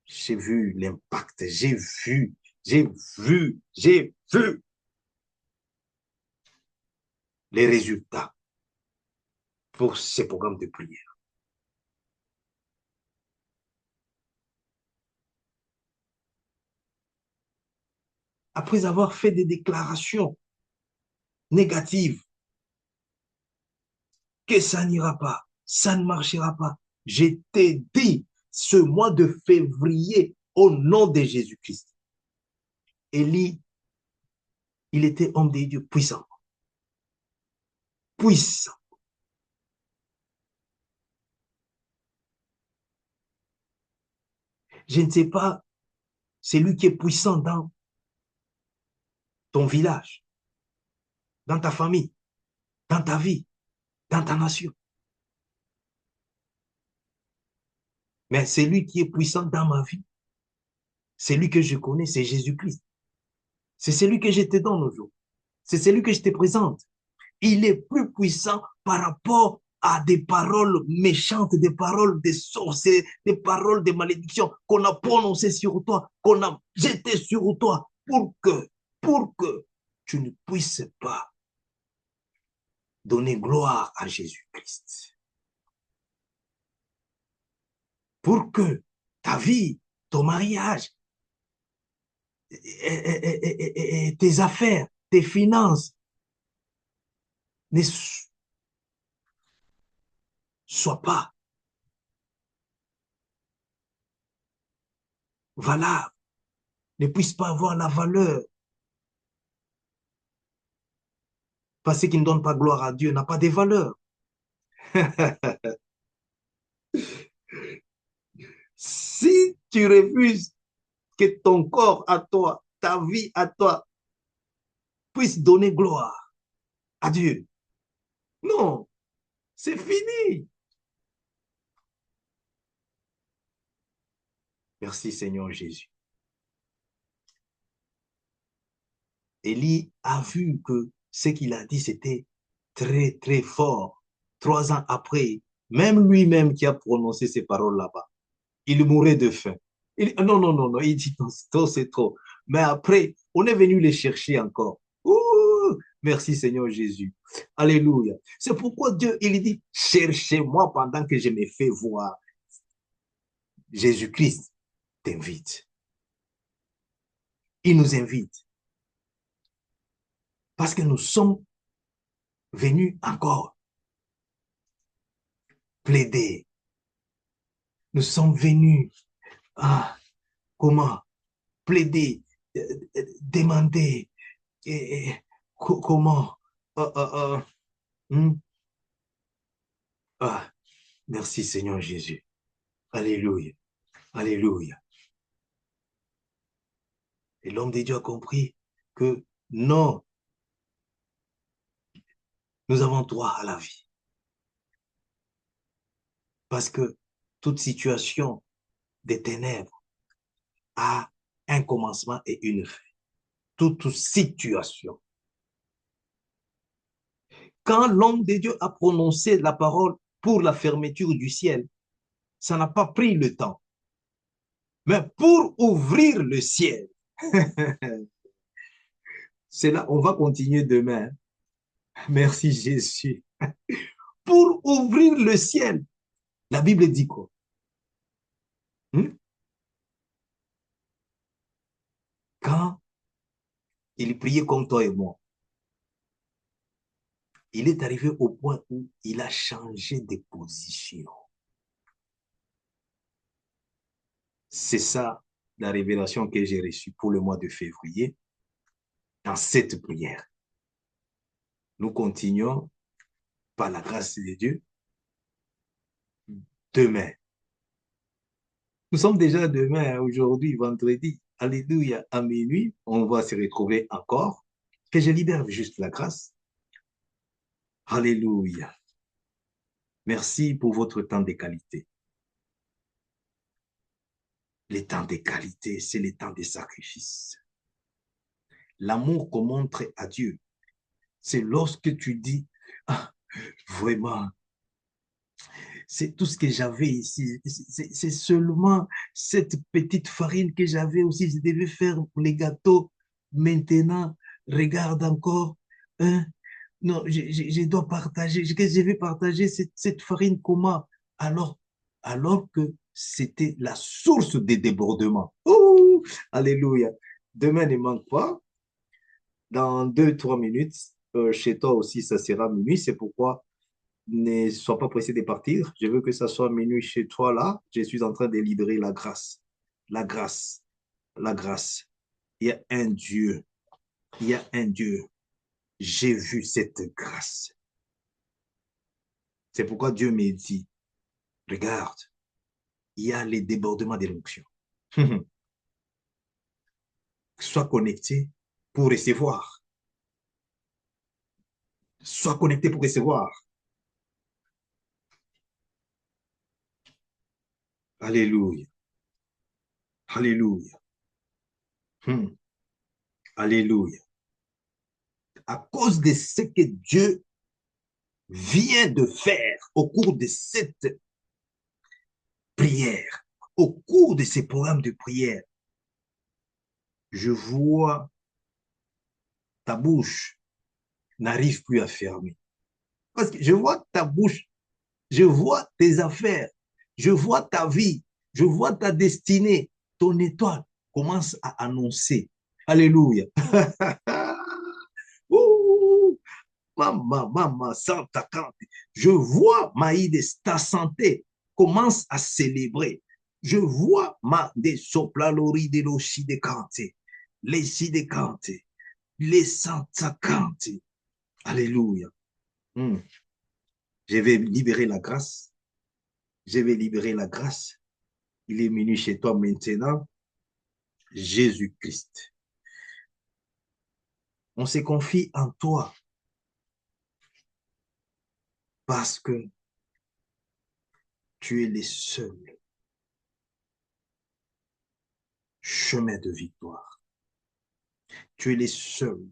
J'ai vu l'impact, j'ai vu les résultats pour ces programmes de prière. Après avoir fait des déclarations négatives, que ça n'ira pas, ça ne marchera pas, je t'ai dit ce mois de février au nom de Jésus-Christ. Élie, il était homme de Dieu puissant. Puissant. Je ne sais pas, c'est lui qui est puissant dans ton village, dans ta famille, dans ta vie, dans ta nation. Mais c'est lui qui est puissant dans ma vie. C'est lui que je connais, c'est Jésus-Christ. C'est celui que je te donne aujourd'hui. C'est celui que je te présente. Il est plus puissant par rapport à des paroles méchantes, des paroles de sorciers, des paroles de malédiction qu'on a prononcées sur toi, qu'on a jetées sur toi pour que tu ne puisses pas donner gloire à Jésus-Christ. Pour que ta vie, ton mariage, tes affaires, tes finances ne soient pas valables, ne puissent pas avoir la valeur. Parce qu'il ne donne pas gloire à Dieu n'a pas de valeur. Si tu refuses que ton corps à toi, ta vie à toi, puisse donner gloire à Dieu, non, c'est fini. Merci Seigneur Jésus. Élie a vu que ce qu'il a dit, c'était très, très fort. 3 ans après, même lui-même qui a prononcé ces paroles là-bas, il mourait de faim. Non, non, non, non, il dit non, c'est trop, c'est trop. Mais après, On est venu les chercher encore. Ouh, merci Seigneur Jésus. Alléluia. C'est pourquoi Dieu, il dit, cherchez-moi pendant que je me fais voir. Jésus-Christ t'invite. Il nous invite. Parce que nous sommes venus encore plaider. Nous sommes venus, comment? Plaider, demander, comment? Hmm? Ah, merci Seigneur Jésus. Alléluia. Alléluia. Et l'homme de Dieu a compris que non, nous avons droit à la vie. Parce que toute situation des ténèbres a un commencement et une fin. Toute situation. Quand l'homme de Dieu a prononcé la parole pour la fermeture du ciel, ça n'a pas pris le temps. Mais pour ouvrir le ciel, c'est là, on va continuer demain. Merci Jésus. Pour ouvrir le ciel, la Bible dit quoi? Quand il priait comme toi et moi, il est arrivé au point où il a changé de position. C'est ça la révélation que j'ai reçue pour le mois de février dans cette prière. Nous continuons par la grâce de Dieu demain. Nous sommes déjà demain, aujourd'hui, vendredi. Alléluia, à minuit, on va se retrouver encore. Que je libère juste la grâce. Alléluia. Merci pour votre temps de qualité. Les temps de qualité, c'est les temps de sacrifice. L'amour qu'on montre à Dieu, c'est lorsque tu dis, ah, vraiment, c'est tout ce que j'avais ici. C'est seulement cette petite farine que j'avais aussi. Je devais faire les gâteaux. Maintenant, regarde encore. Hein? Non, je dois partager. Je vais partager cette farine comment? Alors, alors que c'était la source des débordements. Oh, alléluia. Demain ne manque pas. Dans 2, 3 minutes, chez toi aussi, ça sera minuit. C'est pourquoi ne sois pas pressé de partir. Je veux que ça soit minuit chez toi là. Je suis en train de libérer la grâce. La grâce. La grâce. Il y a un Dieu. Il y a un Dieu. J'ai vu cette grâce. C'est pourquoi Dieu m'a dit, regarde, il y a les débordements de l'onction. Sois connecté pour recevoir. Sois connecté pour recevoir. Alléluia. Alléluia. Hmm. Alléluia. À cause de ce que Dieu vient de faire au cours de cette prière, au cours de ces programmes de prière, je vois ta bouche n'arrive plus à fermer. Parce que je vois ta bouche, je vois tes affaires, je vois ta vie, je vois ta destinée, ton étoile commence à annoncer. Alléluia. Ouh, maman, Santa Cante. Je vois Maïdes, ta santé commence à célébrer. Je vois ma de soplalori de l'oshi de Cante, les si de Cante, les Santa Cante. Alléluia. Hmm. Je vais libérer la grâce. Je vais libérer la grâce. Il est minuit chez toi maintenant. Jésus-Christ. On se confie en toi parce que tu es le seul chemin de victoire. Tu es le seul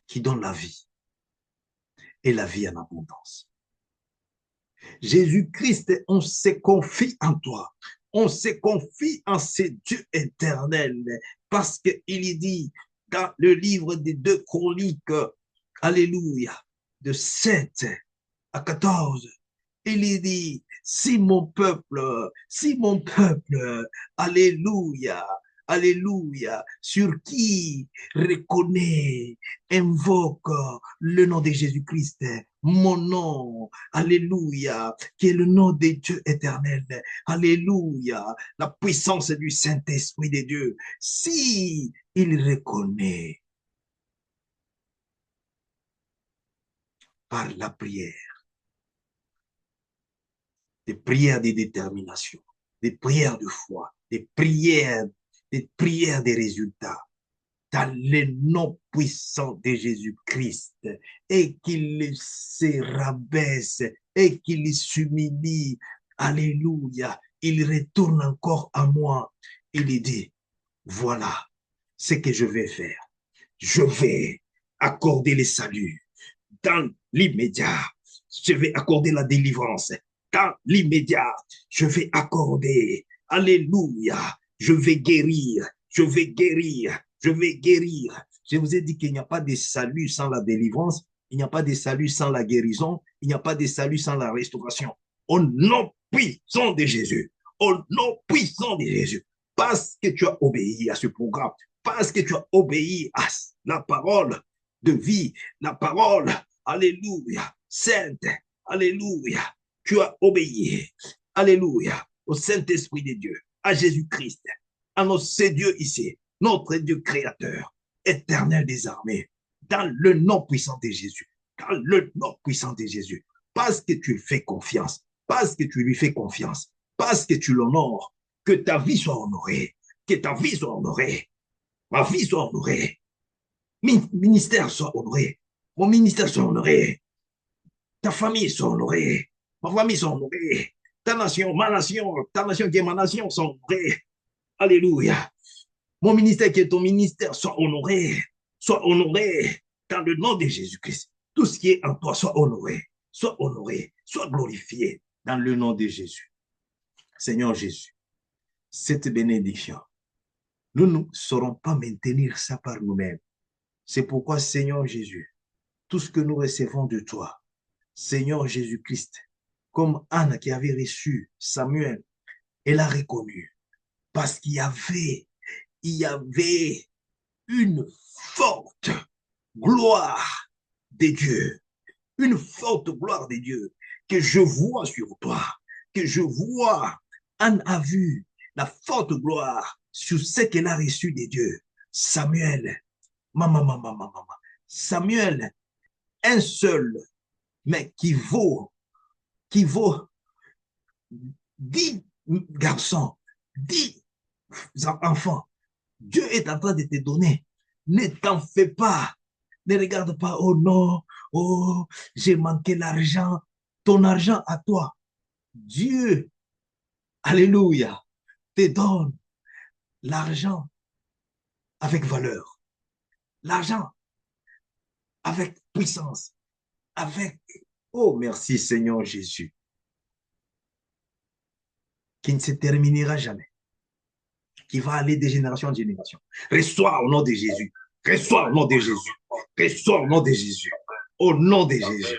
qui donne la vie et la vie en abondance. Jésus-Christ, on se confie en toi. On se confie en ce Dieu éternel parce qu'il dit dans le livre des 2 Chroniques, alléluia, de 7 à 14, il dit, si mon peuple, alléluia, alléluia, sur qui reconnaît, invoque le nom de Jésus-Christ, mon nom, alléluia, qui est le nom de Dieu éternel, alléluia, la puissance du Saint-Esprit de Dieu, si il reconnaît par la prière, des prières de détermination, des prières de foi, des prières des résultats, dans le nom puissant de Jésus-Christ, et qu'il se rabaisse, et qu'il s'humilie, alléluia, il retourne encore à moi, il dit, voilà ce que je vais faire, je vais accorder le salut dans l'immédiat, je vais accorder la délivrance dans l'immédiat, je vais accorder, alléluia, je vais guérir, je vais guérir, je vais guérir. Je vous ai dit qu'il n'y a pas de salut sans la délivrance, il n'y a pas de salut sans la guérison, il n'y a pas de salut sans la restauration. Au nom puissant de Jésus, au nom puissant de Jésus, parce que tu as obéi à ce programme, parce que tu as obéi à la parole de vie, la parole, alléluia, sainte, alléluia, tu as obéi, alléluia, au Saint-Esprit de Dieu, à Jésus-Christ, à notre Dieu ici, notre Dieu créateur, éternel des armées, dans le nom puissant de Jésus, dans le nom puissant de Jésus, parce que tu lui fais confiance, parce que tu lui fais confiance, parce que tu l'honores, que ta vie soit honorée, que ta vie soit honorée, ma vie soit honorée, mon ministère soit honoré, mon ministère soit honoré, ta famille soit honorée, ma famille soit honorée, ta nation, ma nation, ta nation qui est ma nation soit honorée. Alléluia. Mon ministère qui est ton ministère soit honoré dans le nom de Jésus-Christ. Tout ce qui est en toi soit honoré, soit glorifié dans le nom de Jésus. Seigneur Jésus, cette bénédiction, nous ne saurons pas maintenir ça par nous-mêmes. C'est pourquoi, Seigneur Jésus, tout ce que nous recevons de toi, Seigneur Jésus-Christ, comme Anne qui avait reçu Samuel, elle a reconnu, parce qu'il y avait une forte gloire de Dieu, une forte gloire de Dieu que je vois sur toi, que je vois. Anne a vu la forte gloire sur ce qu'elle a reçu de Dieu. Samuel, Samuel, un seul, mais qui vaut 10 garçons, 10 enfants. Dieu est en train de te donner. Ne t'en fais pas. Ne regarde pas, oh non, oh, j'ai manqué l'argent. Ton argent à toi. Dieu, alléluia, te donne l'argent avec valeur. L'argent avec puissance. Avec, oh merci Seigneur Jésus, qui ne se terminera jamais, qui va aller de génération en génération. Reçois au nom de Jésus. Reçois au nom de Jésus. Reçois au nom de Jésus. Au nom de Jésus.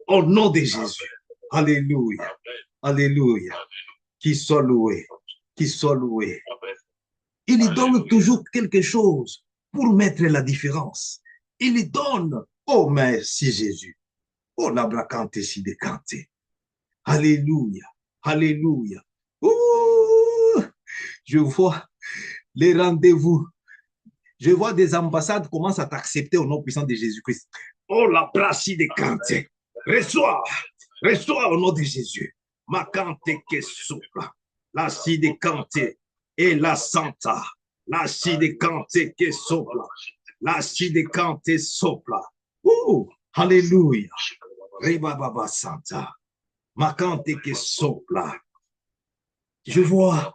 Au nom de Jésus. Alléluia. Alléluia. Qu'il soit loué. Qu'il soit loué. Il y donne toujours quelque chose pour mettre la différence. Il y donne. Oh merci Jésus. Oh la bracante si décante. Alléluia. Alléluia. Ouh, je vois les rendez-vous. Je vois des ambassades commencent à t'accepter au nom puissant de Jésus-Christ. Oh, la place de Kante. Reçois au nom de Jésus. Ma Kante que sopla. La si de Kante et la Santa. La si de Kante que sopla. La si de Kante sopla. Alléluia. Reba Baba Santa. Ma Kante que sopla. Je vois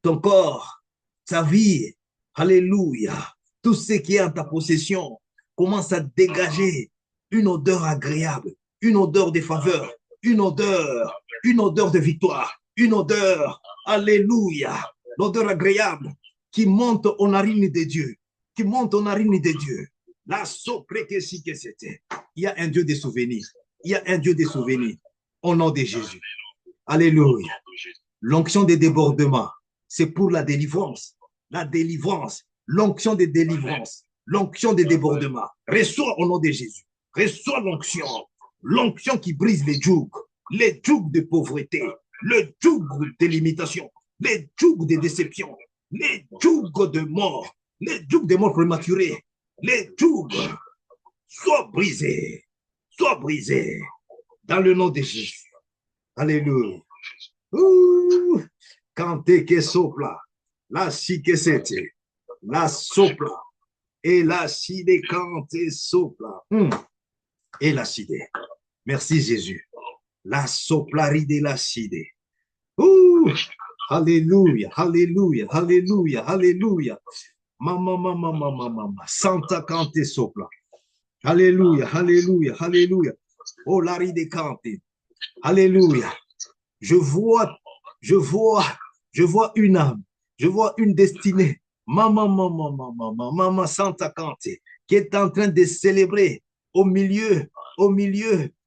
ton corps, ta vie, alléluia, tout ce qui est en ta possession commence à dégager une odeur agréable, une odeur de faveur, une odeur de victoire, une odeur, alléluia, l'odeur agréable qui monte aux narines de Dieu, qui monte aux narines de Dieu. La sopré que si que c'était. Il y a un Dieu des souvenirs. Il y a un Dieu des souvenirs. Au nom de Jésus. Alléluia. L'onction des débordements, c'est pour la délivrance. La délivrance, l'onction des délivrances, l'onction des débordements. Reçois au nom de Jésus. Reçois l'onction. L'onction qui brise les jougs de pauvreté, le joug de limitation, les jougs de déception, les jougs de mort, les jougs de mort prématurée, les jougs soient brisés dans le nom de Jésus. Alléluia. Cante que sopla, la si que c'était, la sopla, et la si de cante sopla, et la si de. Merci Jésus. La soplari de la si de. Alléluia, alléluia, alléluia, alléluia. Mama, Santa cante sopla. Alléluia, alléluia, alléluia. Oh, l'ari de cante. Alléluia. Je vois une âme, je vois une destinée. Maman Santa Cante, qui est en train de célébrer au milieu,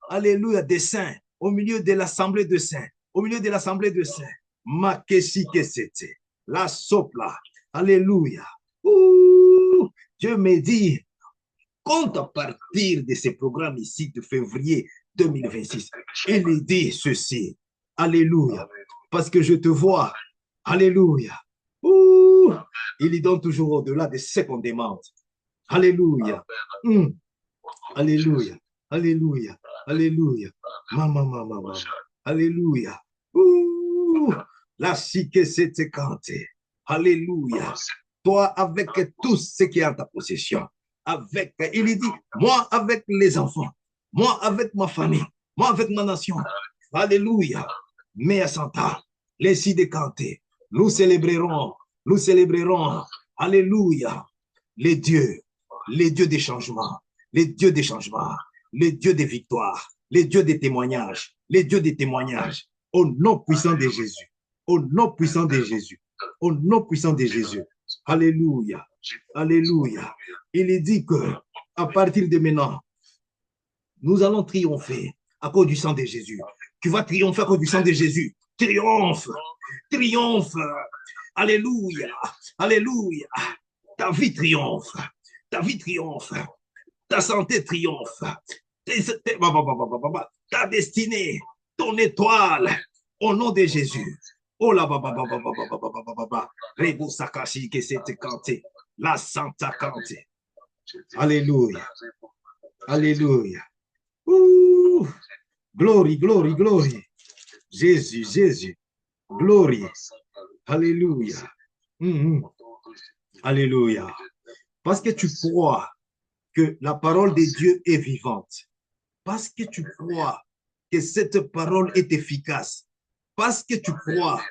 alléluia, des saints, au milieu de l'assemblée de saints, au milieu de l'assemblée de saints. Ma kesi que c'était, la sopla, alléluia. Dieu me dit, compte à partir de ces programmes ici de février 2026. Il dit ceci. Alléluia. Parce que je te vois. Alléluia. Il y donne toujours au-delà de ce qu'on demande. Alléluia. Alléluia. Alléluia. Alléluia. Maman. Alléluia. La chique s'est cantée. Alléluia. Toi avec tout ce qui est en ta possession. Il dit, moi avec les enfants, moi avec ma famille, moi avec ma nation. Alléluia. Mais à Santa, les si décantés, nous célébrerons, alléluia, les dieux des changements, les dieux des changements, les dieux des victoires, les dieux des témoignages, au nom puissant de Jésus, au nom puissant de Jésus, au nom puissant de Jésus. Alléluia, alléluia. Il est dit que à partir de maintenant, nous allons triompher à cause du sang de Jésus. Tu vas triompher à cause du sang de Jésus. Triomphe. Alléluia. Alléluia. Ta vie triomphe. Ta santé triomphe. Ta destinée, ton étoile, au nom de Jésus. Oh là, Rebo Sakashi que c'est canté. La Santa canté. Alléluia. Alléluia. Glory. Jésus. Glory. Alléluia. Alléluia. Parce que tu crois que la parole de Dieu est vivante. Parce que tu crois que cette parole est efficace. Parce que tu crois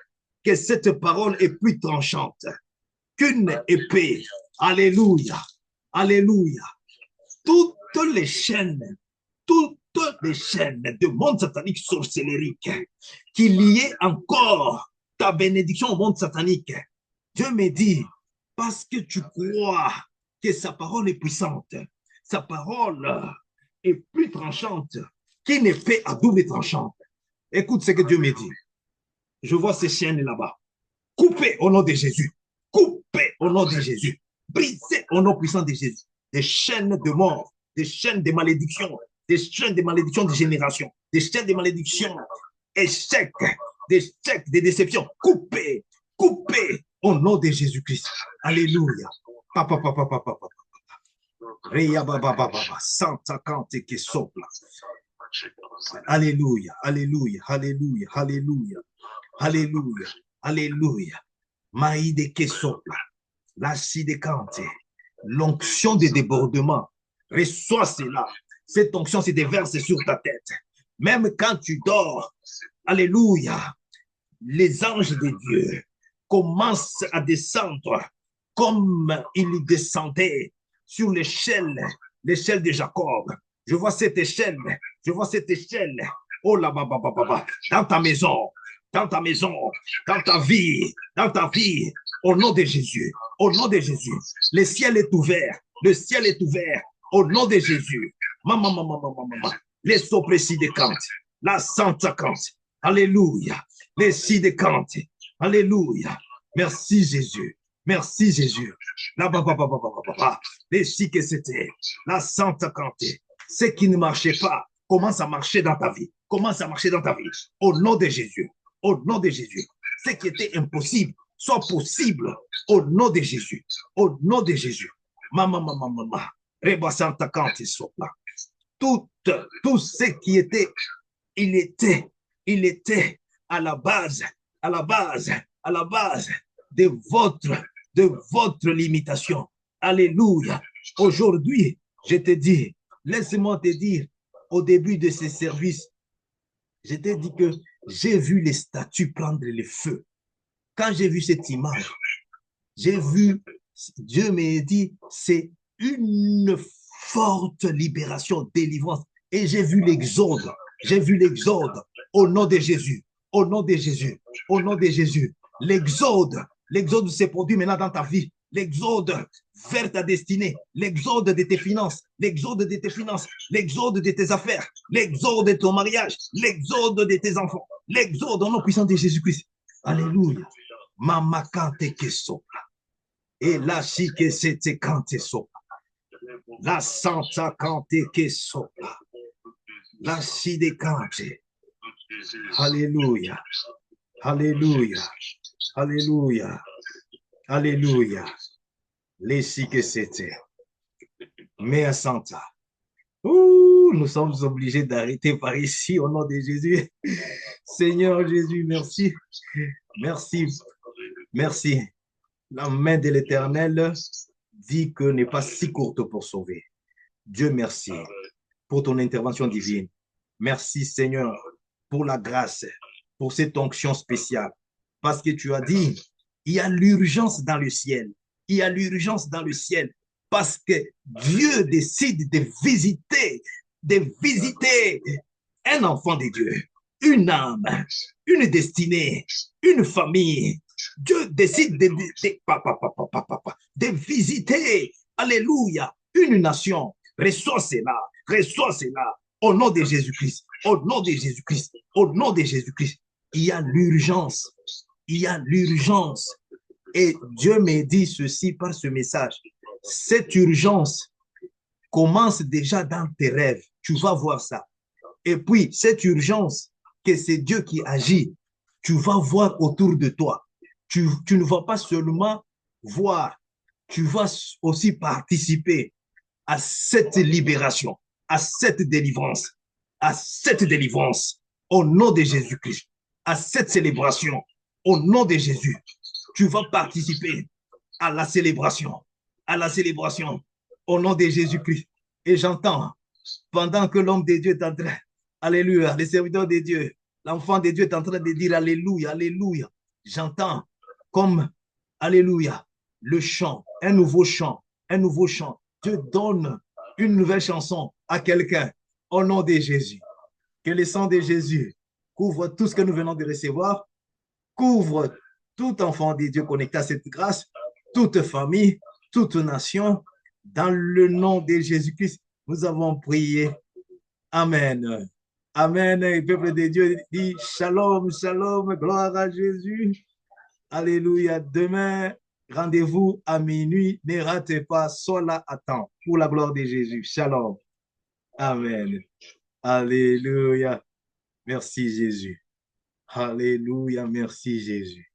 que cette parole est plus tranchante qu'une épée. Alléluia. Alléluia. Toutes les chaînes de monde satanique sorcellerique qui liaient encore ta bénédiction au monde satanique. Dieu me dit, parce que tu crois que sa parole est puissante, sa parole est plus tranchante qu'une épée à double tranchante. Écoute ce que Dieu me dit. Je vois ces chaînes là-bas. Coupées au nom de Jésus. Coupées au nom de Jésus. Brisées au nom puissant de Jésus. Des chaînes de mort, des chaînes de malédiction, des chaînes de malédiction de génération, des chaînes de malédiction, échecs, des déceptions. Coupées au nom de Jésus-Christ. Alléluia. Papa. Santa cante que sopla. Alléluia. Maïde que sopla. La sidécante. L'onction de débordement. Reçois cela. Cette onction se déverse sur ta tête. Même quand tu dors. Alléluia. Les anges de Dieu commencent à descendre comme ils descendaient sur l'échelle de Jacob. Je vois cette échelle. Oh là, dans ta maison, dans ta maison, dans ta vie, au nom de Jésus, au nom de Jésus. Le ciel est ouvert, le ciel est ouvert, au nom de Jésus. Maman, maman, maman, maman, les soprécis de Kant, la Santa Kant, alléluia, les si de Kant, alléluia. Merci Jésus, merci Jésus. Les si que c'était, la Santa Kant, ce qui ne marchait pas, commence à marcher dans ta vie, commence à marcher dans ta vie, au nom de Jésus. Au nom de Jésus. Ce qui était impossible soit possible au nom de Jésus. Au nom de Jésus. Maman, maman, maman. Rebasanta quand il sopla. Tout ce qui était, il était à la base de votre limitation. Alléluia. Aujourd'hui, je te dis, laisse-moi te dire, au début de ce service, je t'ai dit que j'ai vu les statues prendre le feu. Quand j'ai vu cette image, j'ai vu, Dieu m'a dit, c'est une forte libération, délivrance. Et j'ai vu l'exode, au nom de Jésus, au nom de Jésus, au nom de Jésus. L'exode s'est produit maintenant dans ta vie. L'exode vers ta destinée, l'exode de tes finances, l'exode de tes finances, l'exode de tes affaires, l'exode de ton mariage, l'exode de tes enfants, l'exode au nom puissant de Jésus-Christ. Alléluia. Mama kante ke sopra. Et la chi ke sete kante sopra. La santa kante ke sopra. La chi de kante. Alléluia. Alléluia. Alléluia. Alléluia. Les si que c'était. Mea Santa. Ouh, nous sommes obligés d'arrêter par ici au nom de Jésus. Seigneur Jésus, merci. Merci. Merci. La main de l'Éternel dit que n'est pas si courte pour sauver. Dieu, merci pour ton intervention divine. Merci, Seigneur, pour la grâce, pour cette onction spéciale. Parce que tu as dit, il y a l'urgence dans le ciel. Il y a l'urgence dans le ciel. Parce que Dieu décide de visiter un enfant de Dieu, une âme, une destinée, une famille. Dieu décide de visiter, alléluia, une nation. Reçois cela, au nom de Jésus-Christ, au nom de Jésus-Christ, au nom de Jésus-Christ. Il y a l'urgence, il y a l'urgence. Et Dieu me dit ceci par ce message. Cette urgence commence déjà dans tes rêves. Tu vas voir ça. Et puis, cette urgence, que c'est Dieu qui agit, tu vas voir autour de toi. Tu ne vas pas seulement voir, tu vas aussi participer à cette libération, à cette délivrance, au nom de Jésus-Christ, à cette célébration, au nom de Jésus. Tu vas participer à la célébration, au nom de Jésus-Christ. Et j'entends, pendant que l'homme de Dieu est en train, alléluia, le serviteur de Dieu, l'enfant de Dieu est en train de dire alléluia, alléluia. J'entends comme, alléluia, le chant, un nouveau chant. Dieu donne une nouvelle chanson à quelqu'un au nom de Jésus. Que le sang de Jésus couvre tout ce que nous venons de recevoir, couvre tout enfant de Dieu connecté à cette grâce, toute famille, toute nation, dans le nom de Jésus-Christ, nous avons prié. Amen. Amen. Et le peuple de Dieu dit shalom, shalom, gloire à Jésus. Alléluia. Demain, rendez-vous à minuit. Ne ratez pas, sois là à temps pour la gloire de Jésus. Shalom. Amen. Alléluia. Merci Jésus. Alléluia. Merci Jésus.